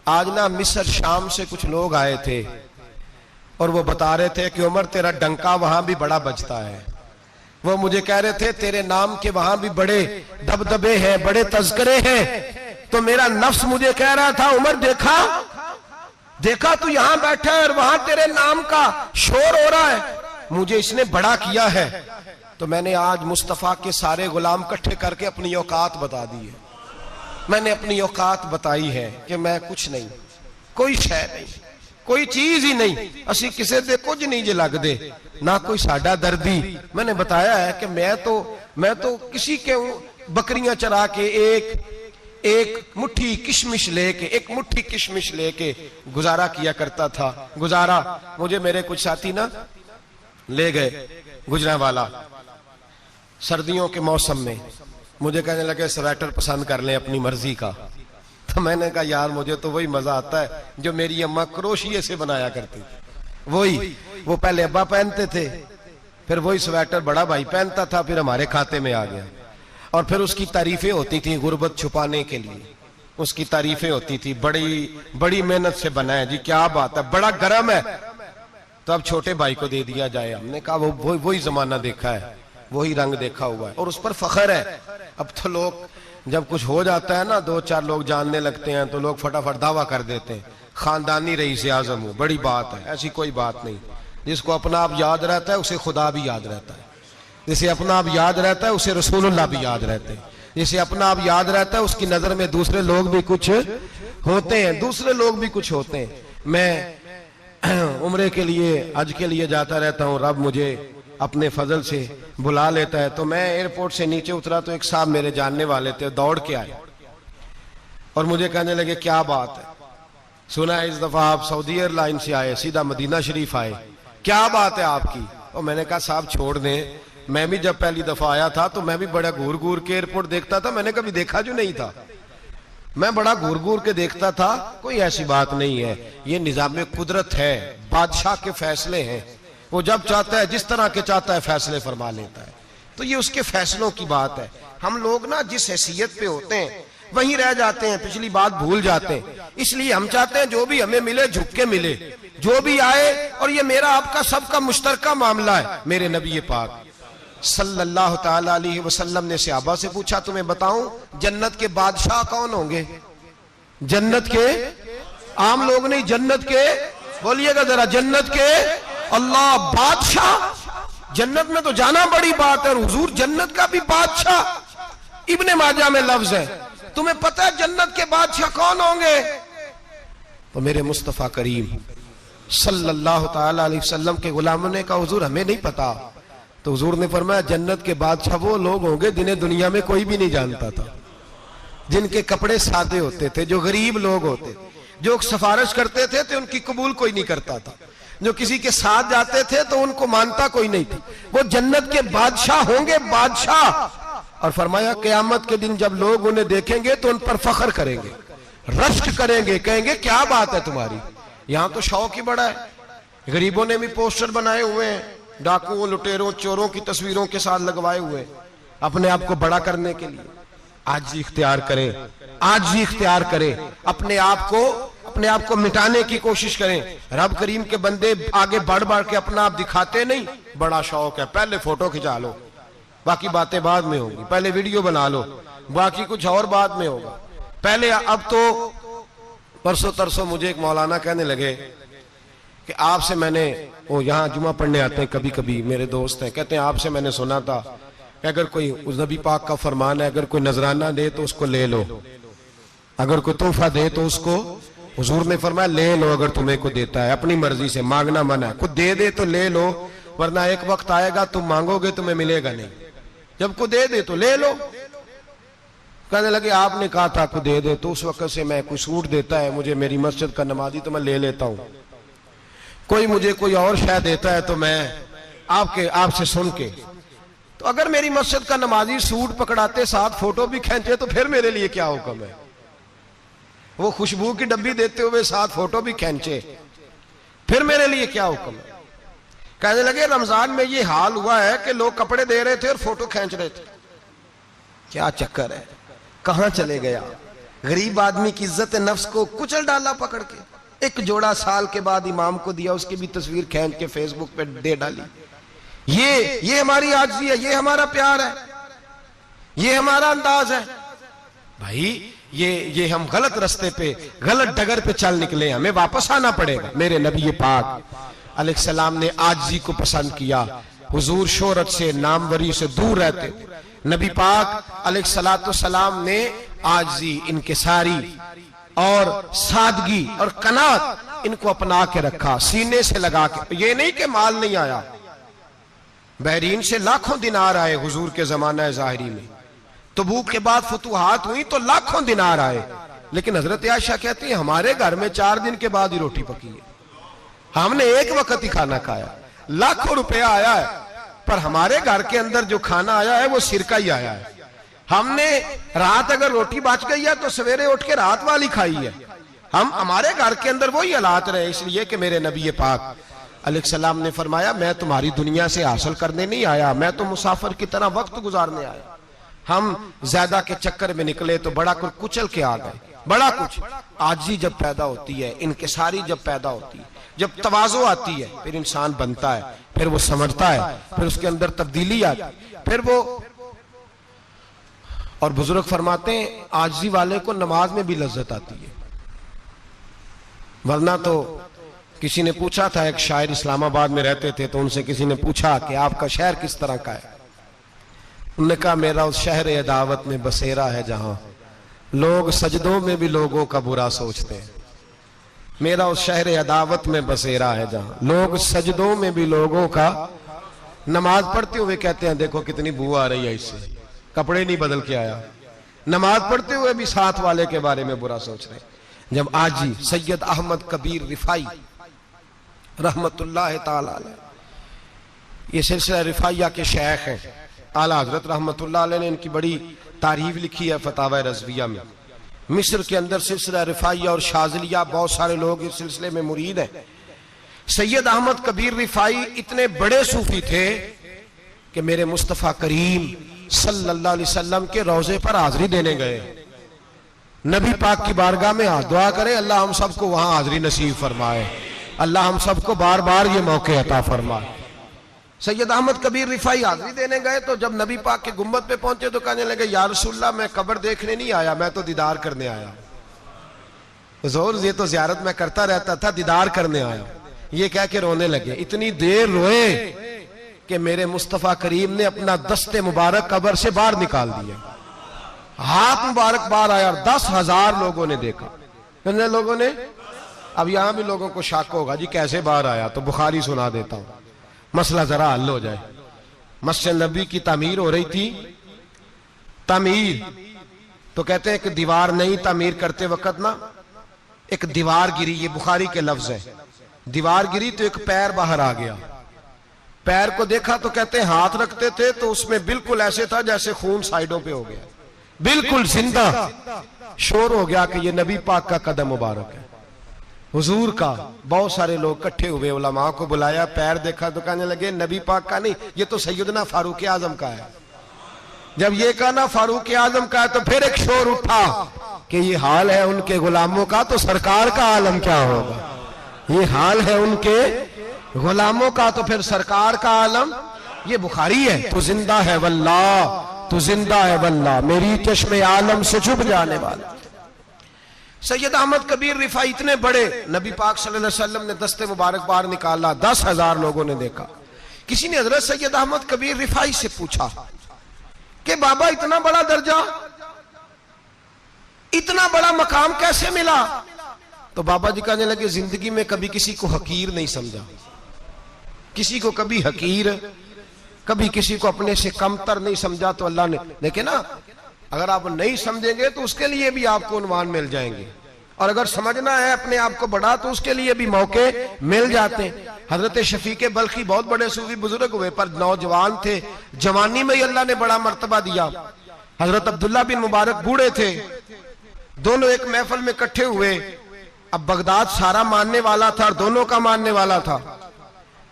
आज ना मिस्र शाम से कुछ लोग आए थे और वो बता रहे थे कि उमर तेरा डंका वहां भी बड़ा बजता है। वो मुझे कह रहे थे तेरे नाम के वहां भी बड़े दबदबे हैं, बड़े तज़किरे हैं। तो मेरा नफ्स मुझे कह रहा था, उमर देखा देखा तू यहां बैठा है और वहां तेरे नाम का शोर हो रहा है, मुझे इसने बड़ा किया है। तो मैंने आज मुस्तफा के सारे गुलाम इकट्ठे करके अपनी औकात बता दी है। मैंने अपनी औकात बताई है कि मैं कुछ नहीं, कोई शय नहीं, कोई चीज ही नहीं, असी किसी से कुछ नहीं जे लगदे, ना कोई साडा दर्दी। मैंने बताया है कि मैं तो किसी के बकरियां चरा के एक मुट्ठी किशमिश लेके गुजारा किया करता था। गुजारा मुझे मेरे कुछ साथी ना ले गए गुजरांवाला सर्दियों के मौसम में, मुझे कहने लगे स्वेटर पसंद कर लें अपनी मर्जी का। तो मैंने कहा यार मुझे तो वही मजा आता है जो मेरी अम्मा क्रोशिये से बनाया करती थी, वही वो पहले अब्बा पहनते थे, फिर वही स्वेटर बड़ा भाई पहनता था, फिर हमारे खाते में आ गया। और फिर उसकी तारीफें होती थी गुर्बत छुपाने के लिए, उसकी तारीफें होती थी, बड़ी मेहनत से बना है जी, क्या बात है, बड़ा गर्म है, तो अब छोटे भाई को दे दिया जाए। हमने कहा वही जमाना देखा है, वही रंग देखा हुआ है और उस पर फख्र है। अब तो लोग जब कुछ हो जाता है ना, दो चार लोग जानने लगते हैं तो लोग फटाफट दावा कर देते हैं खानदानी रईस आजम हूं, बड़ी बात है। ऐसी कोई बात नहीं, जिसको अपना आप याद रहता है उसे खुदा भी याद रहता है, जिसे अपना आप याद रहता है उसे रसूलुल्लाह भी याद रहते हैं, जिसे अपना आप याद रहता है उसकी नजर में दूसरे लोग भी कुछ होते हैं, मैं उम्रे के लिए हज के लिए जाता रहता हूँ, रब मुझे अपने फजल से बुला लेता है। तो मैं एयरपोर्ट से नीचे उतरा तो एक साहब मेरे जानने वाले थे, दौड़ के आए और मुझे कहने लगे क्या बात है, सुना है इस दफा आप सऊदी एयरलाइन से आए, सीधा मदीना शरीफ आए, क्या बात है आपकी। और मैंने कहा साहब छोड़ दें, मैं भी जब पहली दफा आया था तो मैं भी बड़ा घूर घूर के एयरपोर्ट देखता था, मैंने कभी देखा जो नहीं था, मैं बड़ा घूर घूर के देखता था, कोई ऐसी बात नहीं है, ये निजाम कुदरत है, बादशाह के फैसले हैं, वो जब चाहता है जिस तरह के चाहता है फैसले फरमा लेता है, तो ये उसके फैसलों की बात है। हम लोग ना जिस हैसियत पे होते हैं वहीं रह जाते हैं, पिछली बात भूल जाते हैं, इसलिए हम चाहते हैं जो भी हमें मिले झुक के मिले, जो भी आए, और ये मेरा आपका सबका मुश्तरका मामला है। मेरे नबी पाक सल्लल्लाहु ताला अलैहि वसल्लम ने सहाबा से पूछा, तुम्हें बताऊं जन्नत के बादशाह कौन होंगे? जन्नत के आम लोग नहीं, जन्नत के, बोलिएगा जरा, जन्नत के अल्लाह बादशाह। जन्नत में तो जाना बड़ी बात है, हुजूर जन्नत का भी बादशाह, इब्ने माजा में लफ्ज है, तुम्हें पता है जन्नत के बादशाह कौन होंगे? तो मेरे मुस्तफा करीम सल्लल्लाहु ताला अलैहि वसल्लम के गुलामों ने कहा हुजूर हमें नहीं पता। तो हुजूर ने फरमाया जन्नत के बादशाह वो लोग होंगे जिन्हें दुनिया में कोई भी नहीं जानता था, जिनके कपड़े सादे होते थे, जो गरीब लोग होते, जो सिफारिश करते थे तो उनकी कबूल कोई नहीं करता था, जो किसी के साथ जाते थे तो उनको मानता कोई नहीं था, वो जन्नत के बादशाह होंगे, बादशाह। और फरमाया क़यामत के दिन जब लोग उन्हें देखेंगे तो उन पर फख्र करेंगे, रश्क करेंगे, कहेंगे क्या बात है तुम्हारी। यहां तो शौक ही बड़ा है, गरीबों ने भी पोस्टर बनाए हुए हैं, डाकुओं, लुटेरों, चोरों की तस्वीरों के साथ लगवाए हुए, अपने आप को बड़ा करने के लिए। आज इख्तियार करें, आज ही इख्तियार करें, अपने आप को मिटाने की कोशिश करें। रब करीम के बंदे आगे बढ़ बढ़ के अपना आप दिखाते नहीं, बड़ा शौक है, पहले फोटो खिंचा लो, बाकी बातें बाद में होंगी, पहले वीडियो बना लो, बाकी कुछ और बाद में होगा, पहले। अब तो परसों तरसों मुझे एक मौलाना कहने लगे कि आपसे मैंने, वो यहाँ जुमा पढ़ने आते हैं कभी कभी, मेरे दोस्त हैं, कहते हैं आपसे मैंने सुना था कि अगर कोई, उस नबी पाक का फरमान है, अगर कोई नजराना दे तो उसको ले लो, अगर कोई तोहफा दे तो उसको, हुजूर ने फरमाया ले लो अगर तुम्हें को देता है, अपनी मर्जी से, मांगना मना है, खुद दे दे तो ले लो, वरना एक वक्त आएगा तुम मांगोगे तुम्हें मिलेगा नहीं, जब को दे दे तो ले लो। कहने लगे आपने कहा था को दे दे, तो उस वक्त से मैं कोई सूट देता है मुझे मेरी मस्जिद का नमाजी तो मैं ले लेता हूं, कोई मुझे कोई और शायद देता है तो मैं आपसे सुन के। तो अगर मेरी मस्जिद का नमाजी सूट पकड़ाते साथ फोटो भी खींचे तो फिर मेरे लिए क्या हुक्म है? वो खुशबू की डब्बी देते हुए साथ फोटो भी खींचे, फिर मेरे लिए क्या हुक्म है? कहने लगे रमजान में ये हाल हुआ है कि लोग कपड़े दे रहे थे और फोटो खींच रहे थे। क्या चक्कर है, कहां चले गया? गरीब आदमी की इज्जत नफ्स को कुचल डाला पकड़ के। एक जोड़ा साल के बाद इमाम को दिया, उसकी भी तस्वीर खींच के फेसबुक पे दे डाली। ये हमारी आजिज़ी है, ये हमारा प्यार है, ये हमारा अंदाज है। भाई ये हम गलत रास्ते पे, गलत डगर पे चल निकले, हमें वापस आना पड़ेगा। मेरे नबी पाक अलैहिस्सलाम ने आजिज़ी को पसंद किया। हुजूर शोहरत से, नामवरी से दूर रहते। नबी पाक अलैहिस्सलाम ने आजिज़ी, इनकिसारी और सादगी और कनात इनको अपना के रखा, सीने से लगा के। ये नहीं कि माल नहीं आया, बहरीन से लाखों दिनार आए हुजूर के जमाना ज़ाहिरी में। तबूक के बाद फतुहात हुई तो लाखों दिनार आए, लेकिन हजरत आयशा कहती है हमारे घर में 4 दिन के बाद ही रोटी पकी है, हमने एक वक्त ही खाना खाया। लाखों रुपया आया है, पर हमारे घर के अंदर जो खाना आया है वो सिरका ही आया है। हमने रात अगर रोटी बच गई है तो सवेरे उठ के रात वाली खाई है। हमारे घर के अंदर वही हालात रहे, इसलिए कि मेरे नबी पाक अलैहिस्सलाम ने फरमाया मैं तुम्हारी दुनिया से हासिल करने नहीं आया, मैं तो मुसाफिर की तरह वक्त गुजारने आया। हम ज्यादा के चक्कर में निकले तो बड़ा कुछ कुचल के आ गए। बड़ा कुछ आजिज़ी जब पैदा होती है, इनकिसारी जब पैदा होती है, जब तवाज़ो आती है, फिर इंसान बनता है, फिर वो समझता है, फिर उसके अंदर तब्दीली आती है, फिर वो। और बुजुर्ग फरमाते हैं आजिज़ी वाले को नमाज में भी लज्जत आती है। वरना तो किसी ने पूछा था, एक शायर इस्लामाबाद में रहते थे, तो उनसे किसी ने पूछा कि आपका शहर किस तरह का है? उन्होंने कहा मेरा उस शहर अदावत में बसेरा है जहां लोग सजदों में भी लोगों का बुरा सोचते हैं। मेरा उस शहर अदावत में बसेरा है जहां लोग सजदों में भी लोगों का, नमाज पढ़ते हुए कहते हैं देखो कितनी बू आ रही है इससे, कपड़े नहीं बदल के आया, नमाज पढ़ते हुए भी साथ वाले के बारे में बुरा सोच रहे। जब आजी सैयद अहमद कबीर रिफाई रहमतुल्लाह ताला अलैह, ये सिलसिला रिफाइया के शेख हैं, आला हजरत रहमतुल्लाह अलैह ने इनकी बड़ी तारीफ लिखी है फतावा रज़विया में। मिस्र के अंदर सिलसिला रिफाइया और शाज़िलिया, बहुत सारे लोग इस सिलसिले में मुरीद हैं। सैयद अहमद कबीर रिफाई इतने बड़े सूफी थे कि मेरे मुस्तफ़ा करीम सल्लल्लाहु अलैहि वसल्लम के रोजे पर हाजिरी देने गए। नबी पाक की बारगाह में हाथ दुआ करें अल्लाह हम सबको वहां हाजिरी नसीब फरमाए, अल्लाह हम सबको बार बार ये मौके अता फरमाए। सैयद अहमद कबीर रिफाई हाजिरी देने गए तो जब नबी पाक के गुम्बद पे पहुंचे तो कहने लगे या रसूलल्लाह मैं कब्र देखने नहीं आया, मैं तो दीदार करने आया। हुजूर ये तो ज़ियारत में करता रहता था, दीदार करने आया। ये कह के रोने लगे। इतनी देर रोए कि मेरे मुस्तफ़ा करीम ने अपना दस्ते मुबारक कब्र से बाहर निकाल दिया, हाथ मुबारक बाहर आया, 10,000 लोगों ने देखा। कितने लोगों ने? अब यहां भी लोगों को शक होगा जी कैसे बाहर आया, तो बुखारी सुना देता हूं, मसला जरा हल हो जाए। मस्जिद नबी की तामीर हो रही थी, तामीर तो कहते हैं कि दीवार नहीं, तामीर करते वक्त ना एक दीवार गिरी, ये बुखारी के लफ्ज है। दीवार गिरी तो एक पैर बाहर आ गया, पैर को देखा तो कहते हैं हाथ रखते थे तो उसमें बिल्कुल ऐसे था जैसे खून साइडों पे हो गया, बिल्कुल जिंदा। शोर हो गया कि ये नबी पाक का कदम मुबारक है, हुजूर का। बहुत सारे लोग इकट्ठे हुए, उलमा को बुलाया, पैर देखा तो कहने लगे नबी पाक का नहीं, ये तो सैयदना फारूक आजम का है। जब ये कहा ना फारूक आजम का है तो फिर एक शोर उठा कि ये हाल है उनके गुलामों का तो सरकार का आलम क्या होगा। ये हाल है उनके गुलामों का तो फिर सरकार का आलम। ये बुखारी है। तो जिंदा है वल्लाह, तो जिंदा है वल्लाह, मेरी चश्मे आलम से छुप जाने वाला। सैयद अहमद कबीर रिफाई इतने बड़े, नबी पाक सल्लल्लाहु अलैहि वसल्लम ने दस्ते मुबारक बाहर निकाला, 10,000 लोगों ने देखा। किसी ने हजरत सैयद अहमद कबीर रिफाई से पूछा कि बाबा इतना बड़ा दर्जा, इतना बड़ा मकाम कैसे मिला? तो बाबा जी कहने लगे जिंदगी में कभी किसी को हकीर नहीं समझा, किसी को कभी हकीर, कभी किसी को अपने से कमतर नहीं समझा। तो अल्लाह ने देखे ना, अगर आप नहीं समझेंगे तो उसके लिए भी आपको उन्वान मिल जाएंगे, और अगर समझना है अपने आप को बड़ा तो उसके लिए भी मौके मिल जाते हैं। हजरत शफीक बल्खी बहुत बड़े सूफी बुजुर्ग हुए, पर नौजवान थे, जवानी में ही अल्लाह ने बड़ा मर्तबा दिया। हजरत अब्दुल्ला बिन मुबारक बूढ़े थे, दोनों एक महफिल में इकट्ठे हुए। अब बगदाद सारा मानने वाला था और दोनों का मानने वाला था।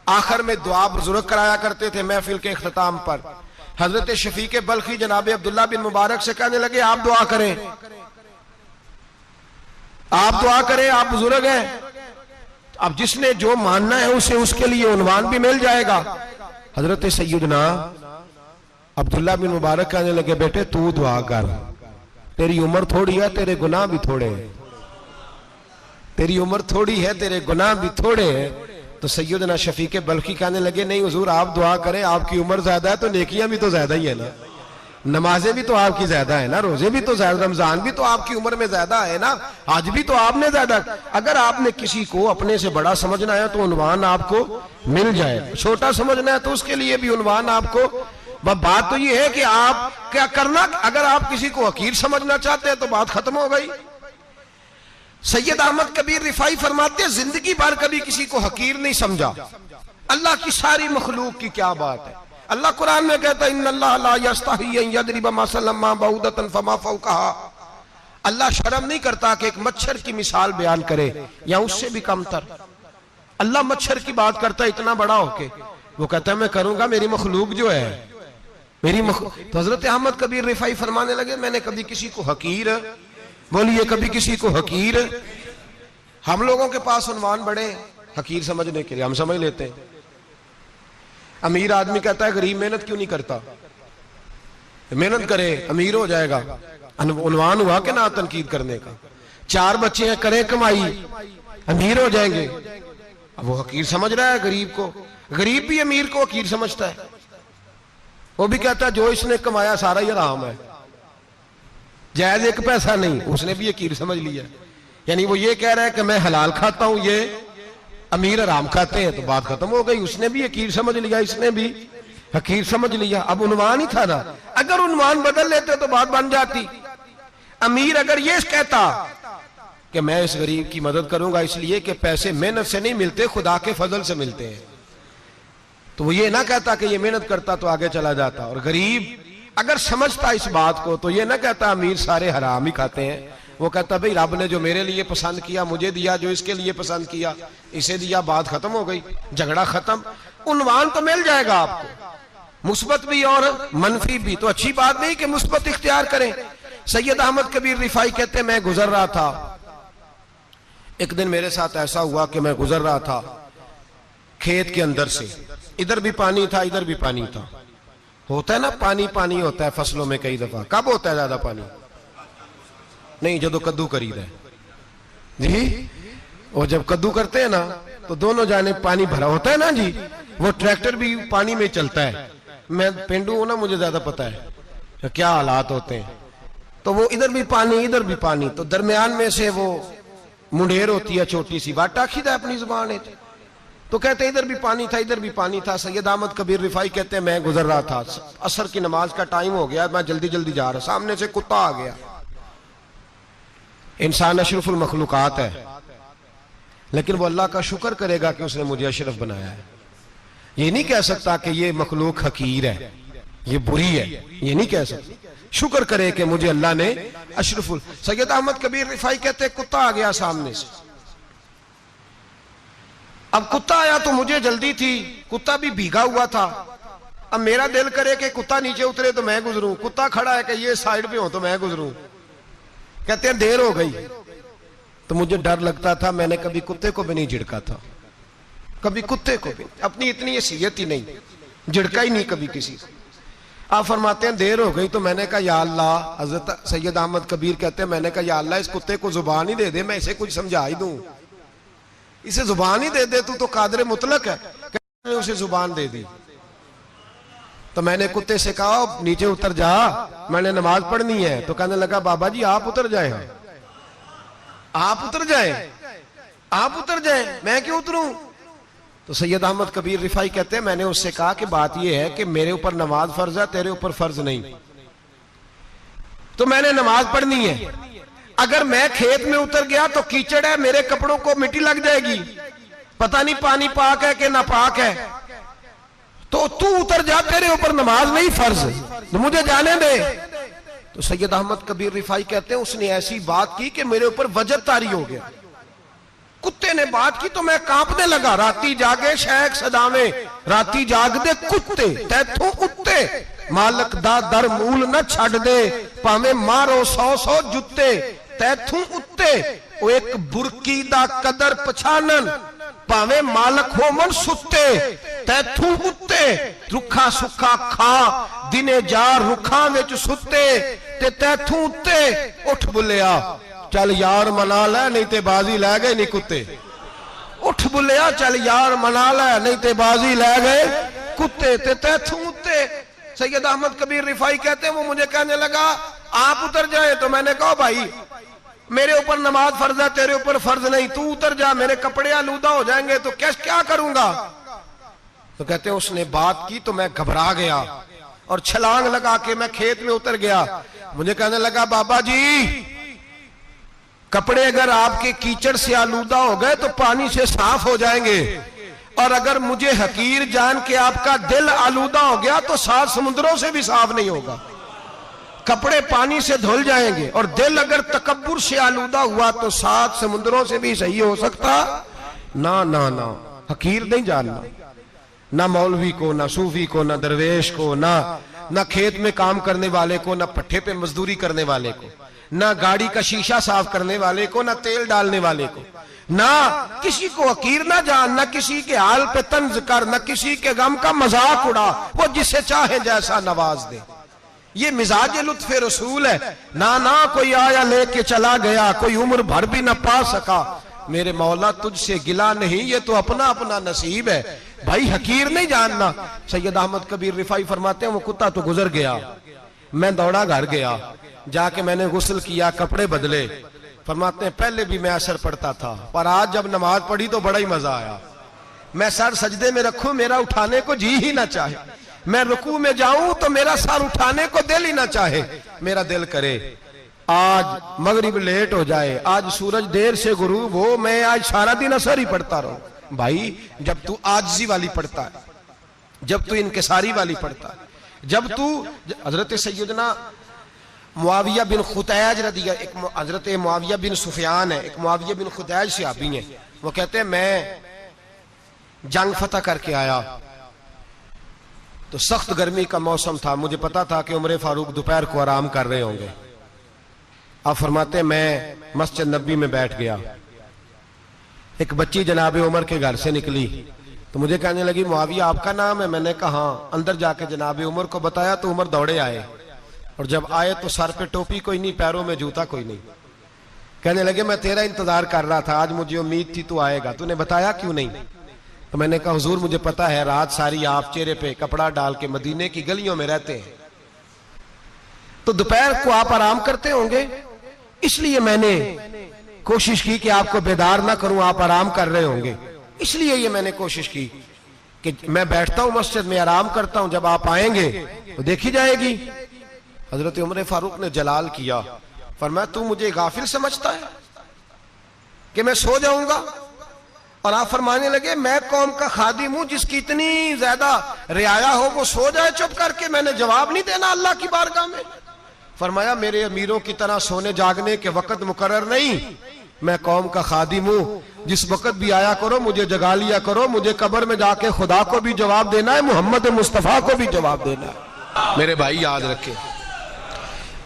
आखिर में दुआ बुजुर्ग कराया करते थे महफिल के इख्तिताम पर। हजरत शफीक बल्खी जनाब अब्दुल्ला बिन मुबारक से कहने लगे, आप दुआ करें, आप दुआ करें, आप बुजुर्ग हैं। अब जिसने जो मानना है उसे उसके लिए उन्वान भी मिल जाएगा। हजरत सैयदना अब्दुल्ला बिन मुबारक कहने लगे, बेटे तू दुआ कर, तेरी उम्र थोड़ी है, तेरे गुनाह भी थोड़े हैं, तेरी उम्र थोड़ी है, तेरे गुनाह भी थोड़े हैं। तो सैयदना शफीक बल्खी कहने लगे, नहीं हुजूर आप दुआ करें, आपकी उम्र ज्यादा है तो नेकियां भी तो ज्यादा ही है ना, नमाजें भी तो आपकी ज्यादा है ना, रोजे भी तो ज्यादा, रमजान भी तो आपकी उम्र में ज्यादा है ना, आज भी तो आपने ज्यादा। अगर आपने किसी को अपने से बड़ा समझना है तो उन्वान आपको मिल जाए, छोटा समझना है तो उसके लिए भी उन्वान आपको। बात तो ये है कि आप क्या करना, अगर आप किसी को हकीर समझना चाहते हैं तो बात खत्म हो गई। सैयद अहमद कबीर रिफाई फरमाते हैं, जिंदगी भर कभी किसी को हकीर नहीं समझा। अल्लाह की सारी मखलूक की क्या बात है। अल्लाह कुरान में कहता है, इन्नल्लाह ला यस्तही अन यदरिबा मसलन मा बऊदतन फमा फौकहा। अल्लाह शर्म नहीं करता कि एक मच्छर की मिसाल बयान करे या उससे भी कमतर। अल्लाह मच्छर की बात करता है इतना बड़ा होके, वो कहता है मैं करूंगा, मेरी मखलूक जो है मेरी तो हजरत अहमद कबीर रिफाई फरमाने लगे, मैंने कभी किसी को हकीर, बोलिए कभी किसी को हकीर। हम लोगों के पास उन्वान बड़े हकीर समझने के लिए, हम समझ लेते हैं। अमीर आदमी कहता है गरीब मेहनत क्यों नहीं करता, मेहनत करे अमीर हो जाएगा, उन्वान हुआ कि ना तनकीद करने का। 4 बच्चे हैं, करे कमाई, अमीर हो जाएंगे। अब वो हकीर समझ रहा है गरीब को, गरीब भी अमीर को हकीर समझता है। वो भी कहता है जो इसने कमाया सारा ही हराम है, जायज एक पैसा नहीं, उसने भी हकीर समझ लिया। यानी वो ये कह रहा है कि मैं हलाल खाता हूं, ये अमीर हराम खाते हैं, तो बात खत्म हो गई। उसने भी हकीर समझ लिया, इसने भी हकीर समझ लिया। अब उन्वान ही था ना, अगर उन्वान बदल लेते तो बात बन जाती। अमीर अगर ये कहता कि मैं इस गरीब की मदद करूंगा इसलिए कि पैसे मेहनत से नहीं मिलते, खुदा के फजल से मिलते हैं, तो वो ये ना कहता कि ये मेहनत करता तो आगे चला जाता। और गरीब अगर समझता इस बात को तो ये ना कहता अमीर सारे हराम ही खाते हैं, वो कहता भाई रब ने जो मेरे लिए पसंद किया मुझे दिया, जो इसके लिए पसंद किया इसे दिया, बात खत्म हो गई, झगड़ा खत्म। उन्वान तो मिल जाएगा आपको, मुस्बत भी और मनफी भी। तो अच्छी बात नहीं कि मुस्बत इख्तियार करें। सैयद अहमद कबीर रिफाई कहते मैं गुजर रहा था, एक दिन मेरे साथ ऐसा हुआ कि मैं गुजर रहा था खेत के अंदर से, इधर भी पानी था इधर भी पानी था। होता है ना पानी पानी होता है फसलों में कई दफा। कब होता है ज्यादा पानी? नहीं, जब कद्दू करी रहे जी, और जब कद्दू करते हैं ना तो दोनों जाने पानी भरा होता है ना जी, वो ट्रैक्टर भी पानी में चलता है। मैं पेंडू हूं ना, मुझे ज्यादा पता है क्या हालात होते हैं। तो वो इधर भी पानी इधर भी पानी, तो दरमियान में से वो मुंडेर होती है छोटी सी, वाटा खीदा अपनी जुबान है। तो कहते इधर भी पानी था इधर भी पानी था। सैयद अहमद कबीर रिफाई कहते हैं मैं गुजर रहा था, असर की नमाज का टाइम हो गया, मैं जल्दी जल्दी जा रहा, सामने से कुत्ता आ गया। इंसान अशरफुल मखलूकात है, लेकिन वो अल्लाह का शुक्र करेगा कि उसने मुझे अशरफ बनाया है। ये नहीं कह सकता कि ये मखलूक हकीर है, ये बुरी है, ये नहीं कह सकता। शुक्र करे कि मुझे अल्लाह ने अशरफुल। सैयद अहमद कबीर रिफाई कहते कुत्ता आ गया सामने से। अब कुत्ता आया तो मुझे जल्दी थी, कुत्ता भी भीगा हुआ था। अब मेरा दिल करे कि कुत्ता नीचे उतरे तो मैं गुजरूं, कुत्ता खड़ा है कि ये साइड पे हो तो मैं गुजरूं। कहते हैं देर हो गई तो मुझे डर लगता था, मैंने कभी कुत्ते को भी नहीं झिड़का था, कभी कुत्ते को भी, अपनी इतनी हैसियत ही नहीं, झिड़का ही नहीं कभी किसी को। आप फरमाते हैं देर हो गई तो मैंने कहा या अल्लाह, हजरत सैयद अहमद कबीर कहते हैं मैंने कहा या अल्लाह इस कुत्ते को जुबान ही दे दे, मैं इसे कुछ समझा ही दूं, इसे जुबान ही दे दे, तू तो कादर मुतलक है। उसे जुबान दे दी तो मैंने कुत्ते से कहा नीचे उतर जा, मैंने नमाज पढ़नी है। तो कहने लगा बाबा जी आप उतर जाए, आप उतर जाए, आप उतर जाए, मैं क्यों उतरूं? तो सैयद अहमद कबीर रिफाई कहते हैं मैंने उससे कहा कि बात यह है कि मेरे ऊपर नमाज फर्ज है, तेरे ऊपर फर्ज नहीं। तो मैंने नमाज पढ़नी है। अगर मैं खेत में उतर गया तो कीचड़ है, मेरे कपड़ों को मिट्टी लग जाएगी, पता नहीं पानी पाक है कि नापाक है, तो तू उतर जा, तेरे ऊपर नमाज नहीं फर्ज, तो मुझे जाने दे। तो सैयद अहमद कबीर रिफाई कहते हैं उसने ऐसी बात की कि मेरे ऊपर वजद तारी हो गया। कुत्ते ने बात की तो मैं कांपने लगा। राती जागे शेख सदावे, राती जाग दे कुत्ते, तैथों उत्ते मालक दा दर मूल न छड़ दे, भावे मारो 100 जुत्ते, तैथों उत्ते वो एक बुरकी दा कदर पछानन, भावे मालक हो मन सुत्ते, तैथों उत्ते रुखा सुखा खा, दिने जा रुखा विच सुत्ते, ते तैथों उत्ते उठ बुलिया, चल यार मना ले नहीं ते बाजी लै गए नहीं कुत्ते। उठ बुलिया, चल यार मना ले नहीं ते बाजी लै गए कुत्ते, ते तैथों उत्ते। सैयद अहमद कबीर रिफाई कहते हैं वो मुझे कहने लगा आप उतर जाए, तो मैंने कहा भाई मेरे ऊपर नमाज फर्ज है, तेरे ऊपर फर्ज नहीं, तू उतर जा, मेरे कपड़े आलूदा हो जाएंगे तो क्या करूंगा। तो कहते हैं उसने बात की तो मैं घबरा गया और छलांग लगा के मैं खेत में उतर गया। मुझे कहने लगा बाबा जी कपड़े अगर आपके कीचड़ से आलूदा हो गए तो पानी से साफ हो जाएंगे, और अगर मुझे हकीर जान के आपका दिल आलूदा हो गया तो 7 समुद्रों से भी साफ नहीं होगा। कपड़े पानी से धुल जाएंगे और दिल अगर तकब्बुर से आलूदा हुआ तो 7 समुद्रों से भी सही हो सकता ना। ना ना हकीर नहीं जानना, ना मौलवी को, ना सूफी को, ना दरवेश को, ना खेत में काम करने वाले को, ना पट्टे पे मजदूरी करने वाले को, ना गाड़ी का शीशा साफ करने वाले को, ना तेल डालने वाले को, ना किसी को हकीर ना जान, ना किसी के हाल पे तंज कर, ना किसी के गम का मजाक उड़ा, वो जिसे चाहे जैसा नवाज दे। ये मिजाज लुत्फ रसूल है। ना कोई आया लेके चला गया, कोई उम्र भर भी ना पा सका, मेरे मौला तुझसे गिला नहीं, ये तो अपना अपना नसीब है। भाई हकीर नहीं जानना। सैयद अहमद कबीर रिफाई फरमाते हैं वो कुत्ता तो गुजर गया, मैं दौड़ा घर गया, जाके मैंने गुस्ल किया, कपड़े बदले। फरमाते हैं पहले भी मैं असर पढ़ता था, पर आज जब नमाज पढ़ी तो बड़ा ही मजा आया। मैं सर सजदे में रखूं मेरा उठाने को जी ही ना चाहे, मैं रुकू में जाऊं तो मेरा सर उठाने को दिल ही ना चाहे, मेरा दिल करे आज मगरिब लेट हो जाए, आज सूरज देर से गुरूब हो, मैं आज सारा दिन असर ही पढ़ता रहूं। भाई जब तू आजिज़ी वाली पढ़ता है, जब तू इनकिसारी वाली पढ़ता है, जब तू हजरत सैयदना मुआविया बिन खुतैज रदिया, एक हजरत मुआविया बिन सुफियान है, एक मुआविया बिन खुतैज सहाबी हैं, वो कहते हैं मैं जंग फतह करके आया तो सख्त गर्मी का मौसम था, मुझे पता था कि उमर फारूक दोपहर को आराम कर रहे होंगे। आप फरमाते मैं मस्जिद नबी में बैठ गया, एक बच्ची जनाब उमर के घर से निकली तो मुझे कहने लगी मुआविया आपका नाम है? मैंने कहा हाँ। अंदर जाके जनाब उमर को बताया तो उमर दौड़े आए, और जब आए तो सर पे टोपी कोई नहीं, पैरों में जूता कोई नहीं। कहने लगे मैं तेरा इंतजार कर रहा था, आज मुझे उम्मीद थी तू आएगा, तूने बताया क्यों नहीं? तो मैंने कहा हुजूर मुझे पता है रात सारी आप चेहरे पे कपड़ा डाल के मदीने की गलियों में रहते हैं, तो दोपहर को आप आराम करते होंगे, इसलिए मैंने कोशिश की कि आपको बेदार ना करूं, आप आराम कर रहे होंगे, इसलिए ये मैंने कोशिश की कि मैं बैठता हूं मस्जिद में आराम करता हूं, जब आप आएंगे तो देखी जाएगी। हजरत उमर फारूक ने जलाल किया, फरमाया तू मुझे गाफिल समझता है कि मैं सो जाऊंगा? और आप फरमाने लगे मैं कौम का खादिम हूं जिसकी इतनी ज्यादा रियाया हो वो सो जाए चुप करके, मैंने जवाब नहीं देना अल्लाह की बारगाह में? फरमाया मेरे अमीरों की तरह सोने जागने के वक्त मुकर्रर नहीं, मैं कौम का खादिम हूं, जिस वक्त भी आया करो मुझे जगा लिया करो, मुझे कब्र में जाके खुदा को भी जवाब देना है, मोहम्मद मुस्तफा को भी जवाब देना है। मेरे भाई याद रखें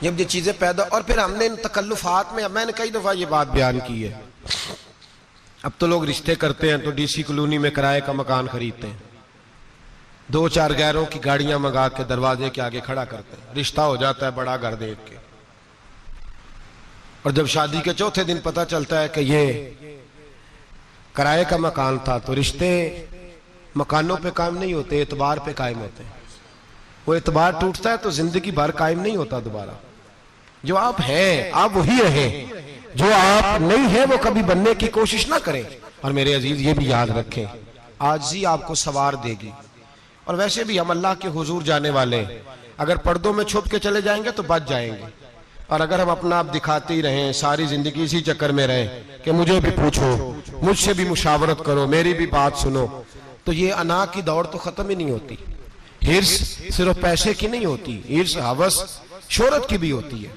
जब ये चीजें पैदा, और फिर हमने इन तकल्लुफात में, मैंने कई दफा ये बात बयान की है, अब तो लोग रिश्ते करते हैं तो डीसी कॉलोनी में किराए का मकान खरीदते हैं, 2-4 गैरों की गाड़ियां मंगा के दरवाजे के आगे खड़ा करते हैं, रिश्ता हो जाता है बड़ा घर देख के, और जब शादी के चौथे दिन पता चलता है कि ये किराए का मकान था, तो रिश्ते मकानों पे कायम नहीं होते, एतबार पे कायम होते हैं। वो एतबार टूटता है तो जिंदगी भर कायम नहीं होता दोबारा। जो आप हैं आप वही रहें, जो आप नहीं है वो कभी बनने की कोशिश ना करें। और मेरे अजीज ये भी याद रखें आजिज़ी आपको सवार देगी, और वैसे भी हम अल्लाह के हुजूर जाने वाले हैं, अगर पर्दों में छुप के चले जाएंगे तो बच जाएंगे, और अगर हम अपना आप दिखाते ही रहें, सारी जिंदगी इसी चक्कर में रहें कि मुझे भी पूछो, मुझसे भी मुशावरत करो, मेरी भी बात सुनो, तो ये अना की दौड़ तो खत्म ही नहीं होती। हिर्स सिर्फ पैसे की नहीं होती, हिर्स हवस शोहरत की भी होती है।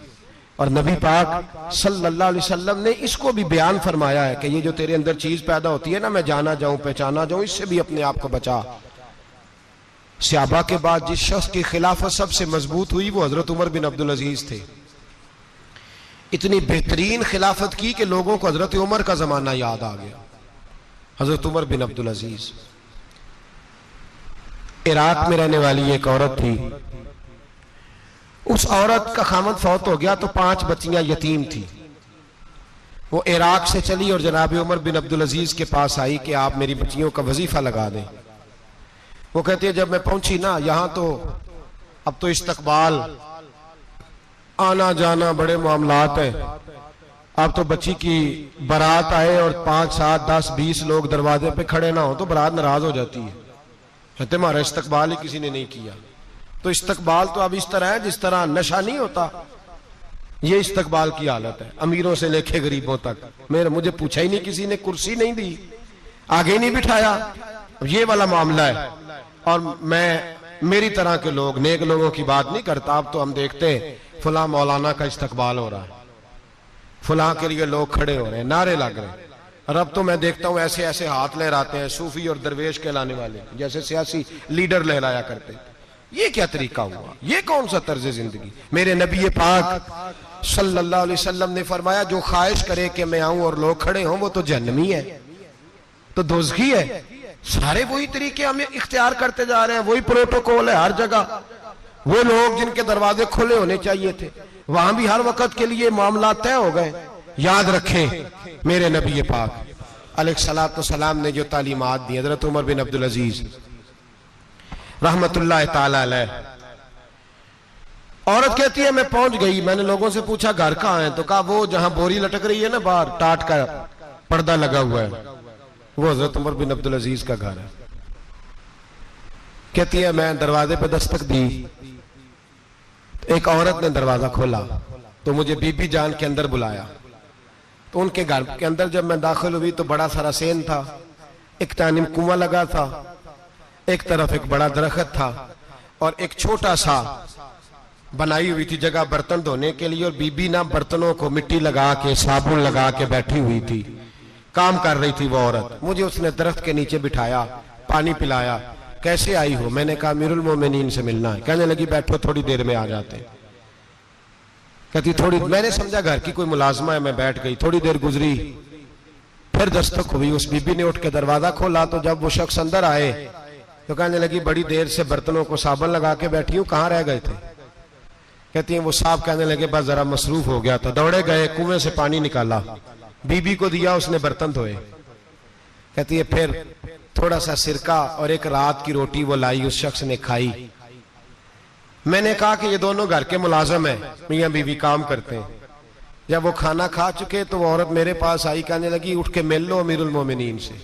और नबी पाक सल्लल्लाहु अलैहि वसल्लम ने इसको भी बयान फरमाया है कि ये जो तेरे अंदर चीज पैदा होती है ना, मैं जाना जाऊं पहचाना जाऊं, इससे भी अपने आप को बचा। सहाबा के बाद जिस शख्स की खिलाफत सबसे मजबूत हुई वो हजरत उमर बिन अब्दुल अजीज थे। इतनी बेहतरीन खिलाफत की कि लोगों को हजरत उमर का जमाना याद आ गया। हजरत उमर बिन अब्दुल अजीज, इराक में रहने वाली एक औरत थी। उस औरत का खामद फौत हो गया तो 5 बच्चियां यतीम थी। वो इराक से चली और जनाब उमर बिन अब्दुल अजीज के पास आई कि आप मेरी बच्चियों का वजीफा लगा दें। वो कहती है जब मैं पहुंची ना, यहां तो अब तो इस्तकबाल, आना जाना बड़े मामलात है। अब तो बच्ची की बारात आए और 5, 7, 10, 20 लोग दरवाजे पे खड़े ना हो तो बारात नाराज हो जाती है, कहते हमारा इस्तकबाल ही किसी ने नहीं किया। तो इस्तकबाल तो अब इस तरह है जिस तरह नशा नहीं होता, ये इस्तकबाल की हालत है, अमीरों से लेके गरीबों तक। मुझे पूछा ही नहीं किसी ने, कुर्सी नहीं दी, आगे नहीं बिठाया, ये वाला मामला है। और मेरी तरह के लोग, नेक लोगों की बात नहीं करता। अब तो हम देखते हैं फुला मौलाना का इस्तकबाल हो रहा है, फुला के लिए लोग खड़े हो रहे हैं, नारे लग रहे हैं। और अब तो मैं देखता हूं ऐसे ऐसे हाथ लहराते हैं सूफी और दरवेश कहलाने वाले, जैसे सियासी लीडर लहराया करते थे। ये क्या तरीका हुआ? ये कौन सा तर्ज जिंदगी? मेरे नबी पाक सल्लल्लाहु अलैहि वसल्लम ने फरमाया जो ख्वाहिश करे कि मैं आऊं और लोग खड़े हों वो तो जहन्नमी है, तो दोज़खी है। सारे वही तरीके हम इख्तियार करते जा रहे हैं, वही प्रोटोकॉल है हर जगह। वो लोग जिनके दरवाजे खुले होने चाहिए थे वहां भी हर वक्त के लिए मामला तय हो गए। याद रखें मेरे नबी पाक अलैहिस्सलातु वस्सलाम ने जो तालीमात दी, हजरत उमर बिन अब्दुल अजीज रहमतुल्लाह ताला अलैह। औरत कहती है मैं पहुंच गई, मैंने लोगों से पूछा घर कहां है, तो कहा वो जहां बोरी लटक रही है ना बाहर, टाट का पर्दा लगा हुआ है, वो हजरत उमर बिन अब्दुल अजीज का घर है। कहती है मैं दरवाजे पे दस्तक दी, एक औरत ने दरवाजा खोला तो मुझे बीबी जान के अंदर बुलाया। तो उनके घर के अंदर जब मैं दाखिल हुई तो बड़ा सारा सेन था, एक तानिम कुआं लगा था, एक तरफ एक बड़ा दरख्त था और एक छोटा सा बनाई हुई थी जगह बर्तन धोने के लिए। और बीबी ना बर्तनों को मिट्टी लगा के साबुन लगा के बैठी हुई थी, काम कर रही थी वो औरत। मुझे उसने दरख्त के नीचे बिठाया, पानी पिलाया। कैसे आई हो? मैंने कहा अमीरुल मोमिनीन से मिलना है। कहने लगी बैठो थोड़ी देर में आ जाते। कहती थोड़ी, मैंने समझा घर की कोई मुलाजमा है, मैं बैठ गई। थोड़ी देर गुजरी, फिर दस्तक हुई, उस बीबी ने उठ के दरवाजा खोला। तो जब वो शख्स अंदर आए तो कहने लगी बड़ी देर से बर्तनों को साबुन लगा के बैठी हूं, कहाँ रह गए थे? कहती है वो साहब कहने लगे बस जरा मसरूफ हो गया था, दौड़े गए, कुएं से पानी निकाला, बीबी को दिया, उसने बर्तन धोए। कहती है फिर थोड़ा सा सिरका और एक रात की रोटी वो लाई, उस शख्स ने खाई। मैंने कहा कि ये दोनों घर के मुलाजम हैं, मियां बीवी काम करते हैं। जब वो खाना खा चुके तो वो औरत मेरे पास आई, कहने लगी उठ के मिल लो अमीरुल मोमिनीन से।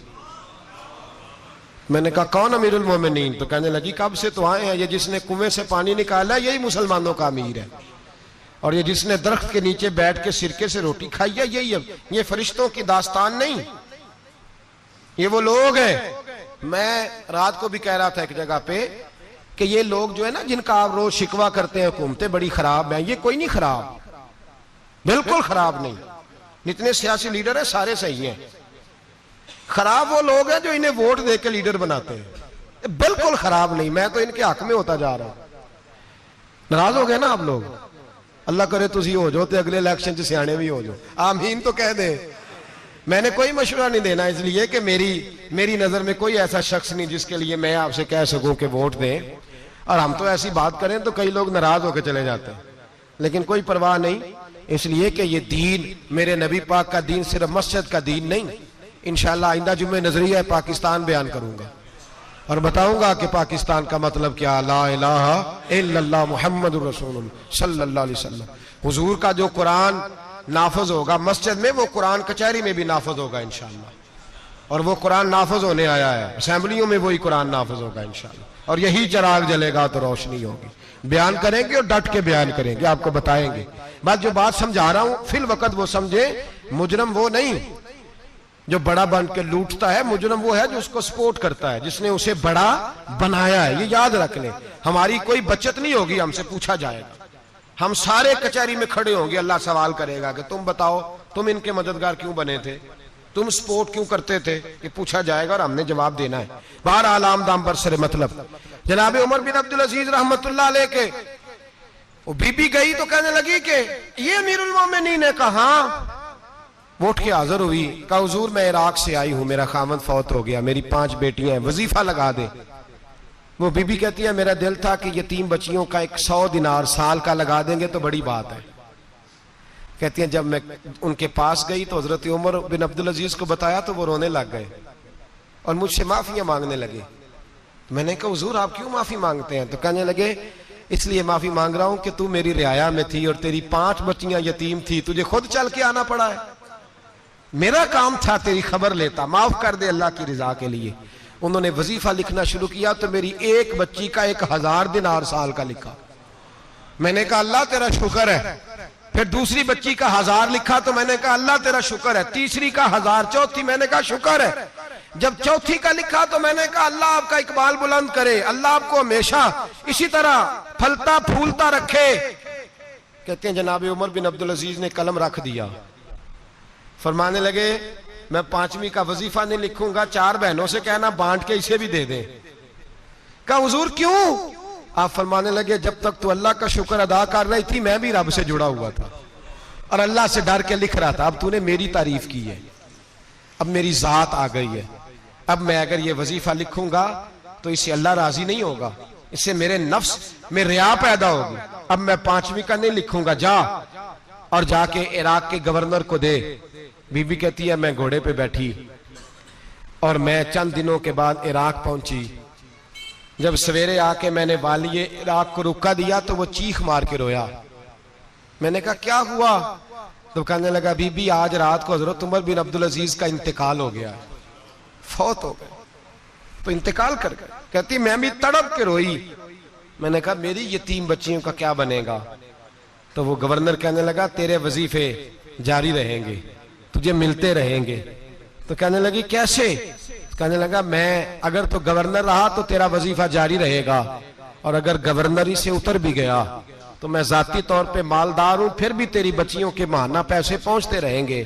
मैंने कहा कौन अमीरुल मोमिनीन? तो कहने लगी कब से तो आए हैं, ये जिसने कुएं से पानी निकाला यही मुसलमानों का अमीर है, और ये जिसने दरख्त के नीचे बैठ के सिरके से रोटी खाई है यही है। ये फरिश्तों की दास्तान नहीं, ये वो लोग हैं। मैं रात को भी कह रहा था एक जगह पे कि ये लोग जो है ना जिनका आप रोज शिकवा करते हैं हुकूमतें बड़ी खराब हैं, ये कोई नहीं खराब, बिल्कुल खराब नहीं। जितने सियासी लीडर हैं सारे सही हैं। खराब वो लोग हैं जो इन्हें वोट दे के लीडर बनाते हैं, बिल्कुल खराब नहीं। मैं तो इनके हक में होता जा रहा हूं। नाराज हो गए ना आप लोग? अल्लाह करे तुसी हो जाओ तो अगले इलेक्शन च सियाने भी हो जाओ, आमीन तो कह दे। मैंने कोई मशवरा नहीं देना, इसलिए कि मेरी नजर में कोई ऐसा शख्स नहीं जिसके लिए मैं आपसे कह सकूं कि वोट दें। और हम तो ऐसी बात करें तो कई लोग नाराज होकर चले जाते हैं, लेकिन कोई परवाह नहीं, इसलिए कि ये दीन मेरे नबी पाक का दीन सिर्फ मस्जिद का दीन नहीं। इंशाअल्लाह आइंदा जुम्मे नजरिया पाकिस्तान बयान करूंगा और बताऊंगा कि पाकिस्तान का मतलब क्या, ला इलाहा इल्लल्लाह मुहम्मदुर रसूलुल्लाह सल्लल्लाहु अलैहि वसल्लम। हुजूर का जो कुरान नाफज होगा मस्जिद में, वो कुरान कचहरी में भी नाफज होगा इंशाअल्लाह। और वो कुरान नाफज होने आया है, असेंबलियों में वही कुरान नाफज होगा इंशाअल्लाह। और यही चिराग जलेगा तो रोशनी होगी। बयान करेंगे और डट के बयान करेंगे, आपको बताएंगे बस जो बात समझा रहा हूं फिल वक्त वो समझे, मुजरम वो नहीं जो बड़ा बन के लूटता है, मुजरम वो है जो उसको सपोर्ट करता है, जिसने उसे बड़ा बनाया है। ये याद रख लें, हमारी कोई बचत नहीं होगी, हमसे पूछा जाएगा, हम सारे कचहरी में खड़े होंगे, अल्लाह सवाल करेगा कि तुम बताओ तुम इनके मददगार क्यों बने थे, तुम सपोर्ट क्यों करते थे, ये पूछा जाएगा और हमने जवाब देना है। बहरहाल आम दाम बरसरे मतलब जनाब उमर बिन अब्दुल अजीज रहमतुल्लाह अलैह के वो बीबी गई तो कहने लगी कि ये अमीरुल मोमिनीन ने कहा, वो उठ के हाजिर हुई, कहा हुजूर मैं इराक से आई हूं, मेरा खामद फौत हो गया, मेरी 5 बेटियां हैं, वजीफा लगा दे। वो बीबी कहती है मेरा दिल था कि यतीम बच्चियों का 100 दिनार साल का लगा देंगे तो बड़ी बात है। कहती हैं जब मैं उनके पास गई तो हजरत उमर बिन अब्दुल अजीज को बताया तो वो रोने लग गए और मुझसे माफियां मांगने लगे। मैंने कहा हुजूर आप क्यों माफी मांगते हैं? तो कहने लगे इसलिए माफी मांग रहा हूं कि तू मेरी रियाया में थी और तेरी 5 बच्चियां यतीम थी, तुझे खुद चल के आना पड़ा है, मेरा काम था तेरी खबर लेता, माफ कर दे अल्लाह की रिजा के लिए। उन्होंने वजीफा लिखना शुरू किया तो मेरी एक बच्ची का 1000 दिनार साल का लिखा। मैंने कहा अल्लाह तेरा शुक्र है। फिर दूसरी बच्ची का 1000 लिखा तो मैंने कहा अल्लाह तेरा शुक्र है। तीसरी का 1000, चौथी मैंने कहा शुक्र है। जब चौथी का लिखा तो मैंने कहा अल्लाह आपका इकबाल बुलंद करे, अल्लाह आपको हमेशा इसी तरह फलता फूलता रखे। कहते हैं जनाब उमर बिन अब्दुल अजीज ने कलम रख दिया, फरमाने लगे मैं 5वीं का वजीफा नहीं लिखूंगा, 4 बहनों से कहना बांट के इसे भी दे दे। कहा हुजूर क्यों? आप फरमाने लगे जब तक तू अल्लाह का शुक्र अदा कर रही थी मैं भी रब से जुड़ा हुआ था और अल्लाह से डर के लिख रहा था। अब तूने मेरी तारीफ की है, अब मेरी जात आ गई है, अब मैं अगर ये वजीफा लिखूंगा तो इससे अल्लाह राजी नहीं होगा, इससे मेरे नफ्स में रिया पैदा होगी। अब मैं 5वीं का नहीं लिखूंगा, जा और जाके इराक के गवर्नर को दे। बीबी कहती है मैं घोड़े पे बैठी और मैं चंद दिनों के बाद इराक पहुंची। जब सवेरे आके मैंने वालिए इराक को रुका दिया तो वो चीख मार के रोया। मैंने कहा क्या हुआ? तो कहने लगा बीबी आज रात को हजरत उमर बिन अब्दुल अजीज का इंतकाल हो गया, फौत हो गए, तो इंतकाल कर गए। कहती मैं भी तड़प के रोई। मैंने कहा मेरी यतीम बच्चियों का क्या बनेगा? तो वो गवर्नर कहने लगा तेरे वजीफे जारी रहेंगे, तुझे मिलते रहेंगे। तो कहने लगी कैसे? कहने लगा मैं अगर तो गवर्नर रहा तो तेरा वजीफा जारी रहेगा और अगर गवर्नरी से उतर भी गया तो मैं जाती तौर पे मालदार हूं, फिर भी तेरी बच्चियों के माहाना पैसे पहुंचते रहेंगे।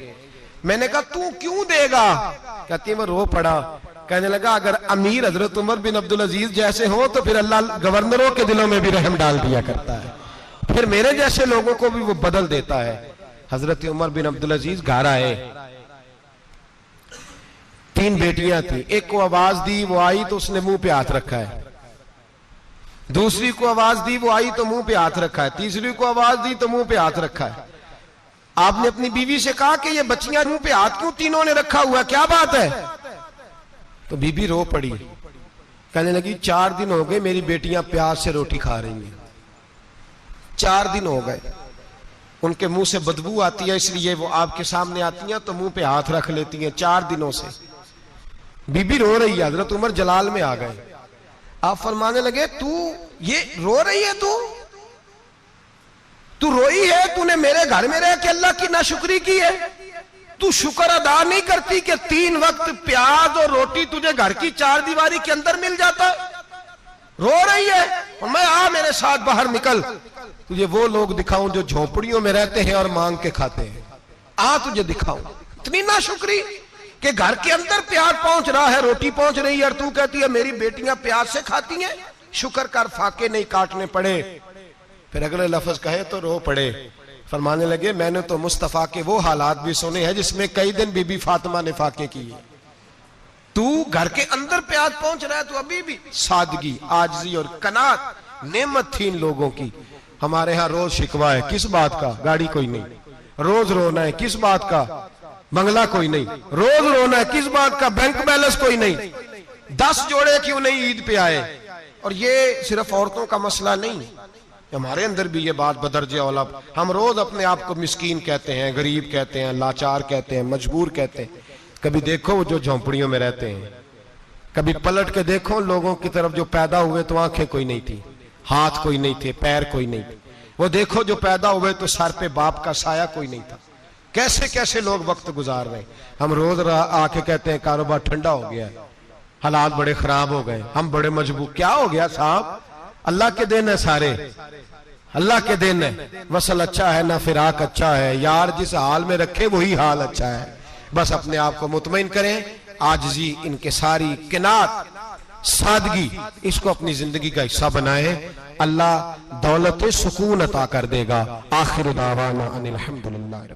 मैंने कहा तू क्यों देगा? कहती है वो रो पड़ा। कहने लगा अगर अमीर हजरत उमर बिन अब्दुल अजीज जैसे हो तो फिर अल्लाह गवर्नरों के दिलों में भी रहम डाल दिया करता है, फिर मेरे जैसे लोगों को भी वो बदल देता है। हजरत उमर बिन अब्दुल अजीज घर आए, 3 बेटियां थी, एक को आवाज दी वो आई तो उसने मुंह पे हाथ रखा है, दूसरी को आवाज दी वो आई तो मुंह पे हाथ रखा है, तीसरी को आवाज दी तो मुंह पे हाथ रखा है। आपने अपनी बीवी से कहा कि ये बच्चियां मुंह पे हाथ क्यों तीनों ने रखा हुआ है, क्या बात है? तो बीबी रो पड़ी, कहने लगी 4 दिन हो गए मेरी बेटियां प्याज से रोटी खा रही हैं, 4 दिन हो गए, उनके मुंह से बदबू आती है इसलिए वो आपके सामने आती हैं तो मुंह पे हाथ रख लेती हैं 4 दिनों से। बीबी रो रही है, हजरत उमर जलाल में आ गए। आप फरमाने लगे तू ये रो रही है, तू रोई है, तूने मेरे घर में रह के अल्लाह की नाशुक्री की है, तू शुक्र अदा नहीं करती कि 3 वक्त प्याज और रोटी तुझे घर की 4 दीवारी के अंदर मिल जाता? रो रही है और मैं आ मेरे साथ बाहर निकल, तुझे वो लोग दिखाऊं जो झोपड़ियों में रहते हैं और मांग के खाते हैं, आ तुझे दिखाऊं। इतनी नाशुक्री कि घर के अंदर प्याज पहुंच रहा है, रोटी पहुंच रही है और तू कहती है मेरी बेटियां प्याज से खाती हैं, शुक्र कर फाके नहीं काटने पड़े। फिर अगले लफ्ज कहे तो रो पड़े। फरमाने लगे मैंने तो मुस्तफा के वो हालात भी सुने हैं जिसमें कई दिन बीबी फातिमा ने फाके किए, तू घर के अंदर प्याज पहुंच रहा है, तो अभी भी सादगी, आजिज़ी और कनात नेमत थी इन लोगों की। हमारे यहाँ रोज शिकवा है, किस बात का? गाड़ी कोई नहीं, रोज रोना है, किस बात का? बंगला कोई नहीं, रोज रोना है, किस बात का? बैंक बैलेंस कोई नहीं, 10 जोड़े क्यों नहीं ईद पे आए? और ये सिर्फ औरतों का मसला नहीं, हमारे अंदर भी ये बात बदरजे औला। हम रोज अपने आप को मिस्कीन कहते हैं, गरीब कहते हैं, लाचार कहते हैं, मजबूर कहते हैं। कभी देखो वो जो झोंपड़ियों में रहते हैं, कभी पलट के देखो लोगों की तरफ जो पैदा हुए तो आंखें कोई नहीं थी, हाथ कोई नहीं थे, पैर कोई नहीं थे, वो देखो जो पैदा हुए तो सर पे बाप का साया कोई नहीं था। कैसे कैसे लोग वक्त गुजार रहे हैं। हम रोज आके कहते हैं कारोबार ठंडा हो गया, हालात बड़े खराब हो गए, हम बड़े मजबूर। क्या हो गया साहब? अल्लाह के दिन है, सारे अल्लाह के दिन है। वसल अच्छा है ना फिराक अच्छा है, यार जिस हाल में रखे वही हाल अच्छा है। बस अपने आप को मुतमईन करें, आजिज़ी, इनके सारी किनात, सादगी, इसको अपनी जिंदगी का हिस्सा बनाएं। अल्लाह दौलत सुकून अता कर देगा। आखिर दावाना अनिल हम्दुलिल्लाह।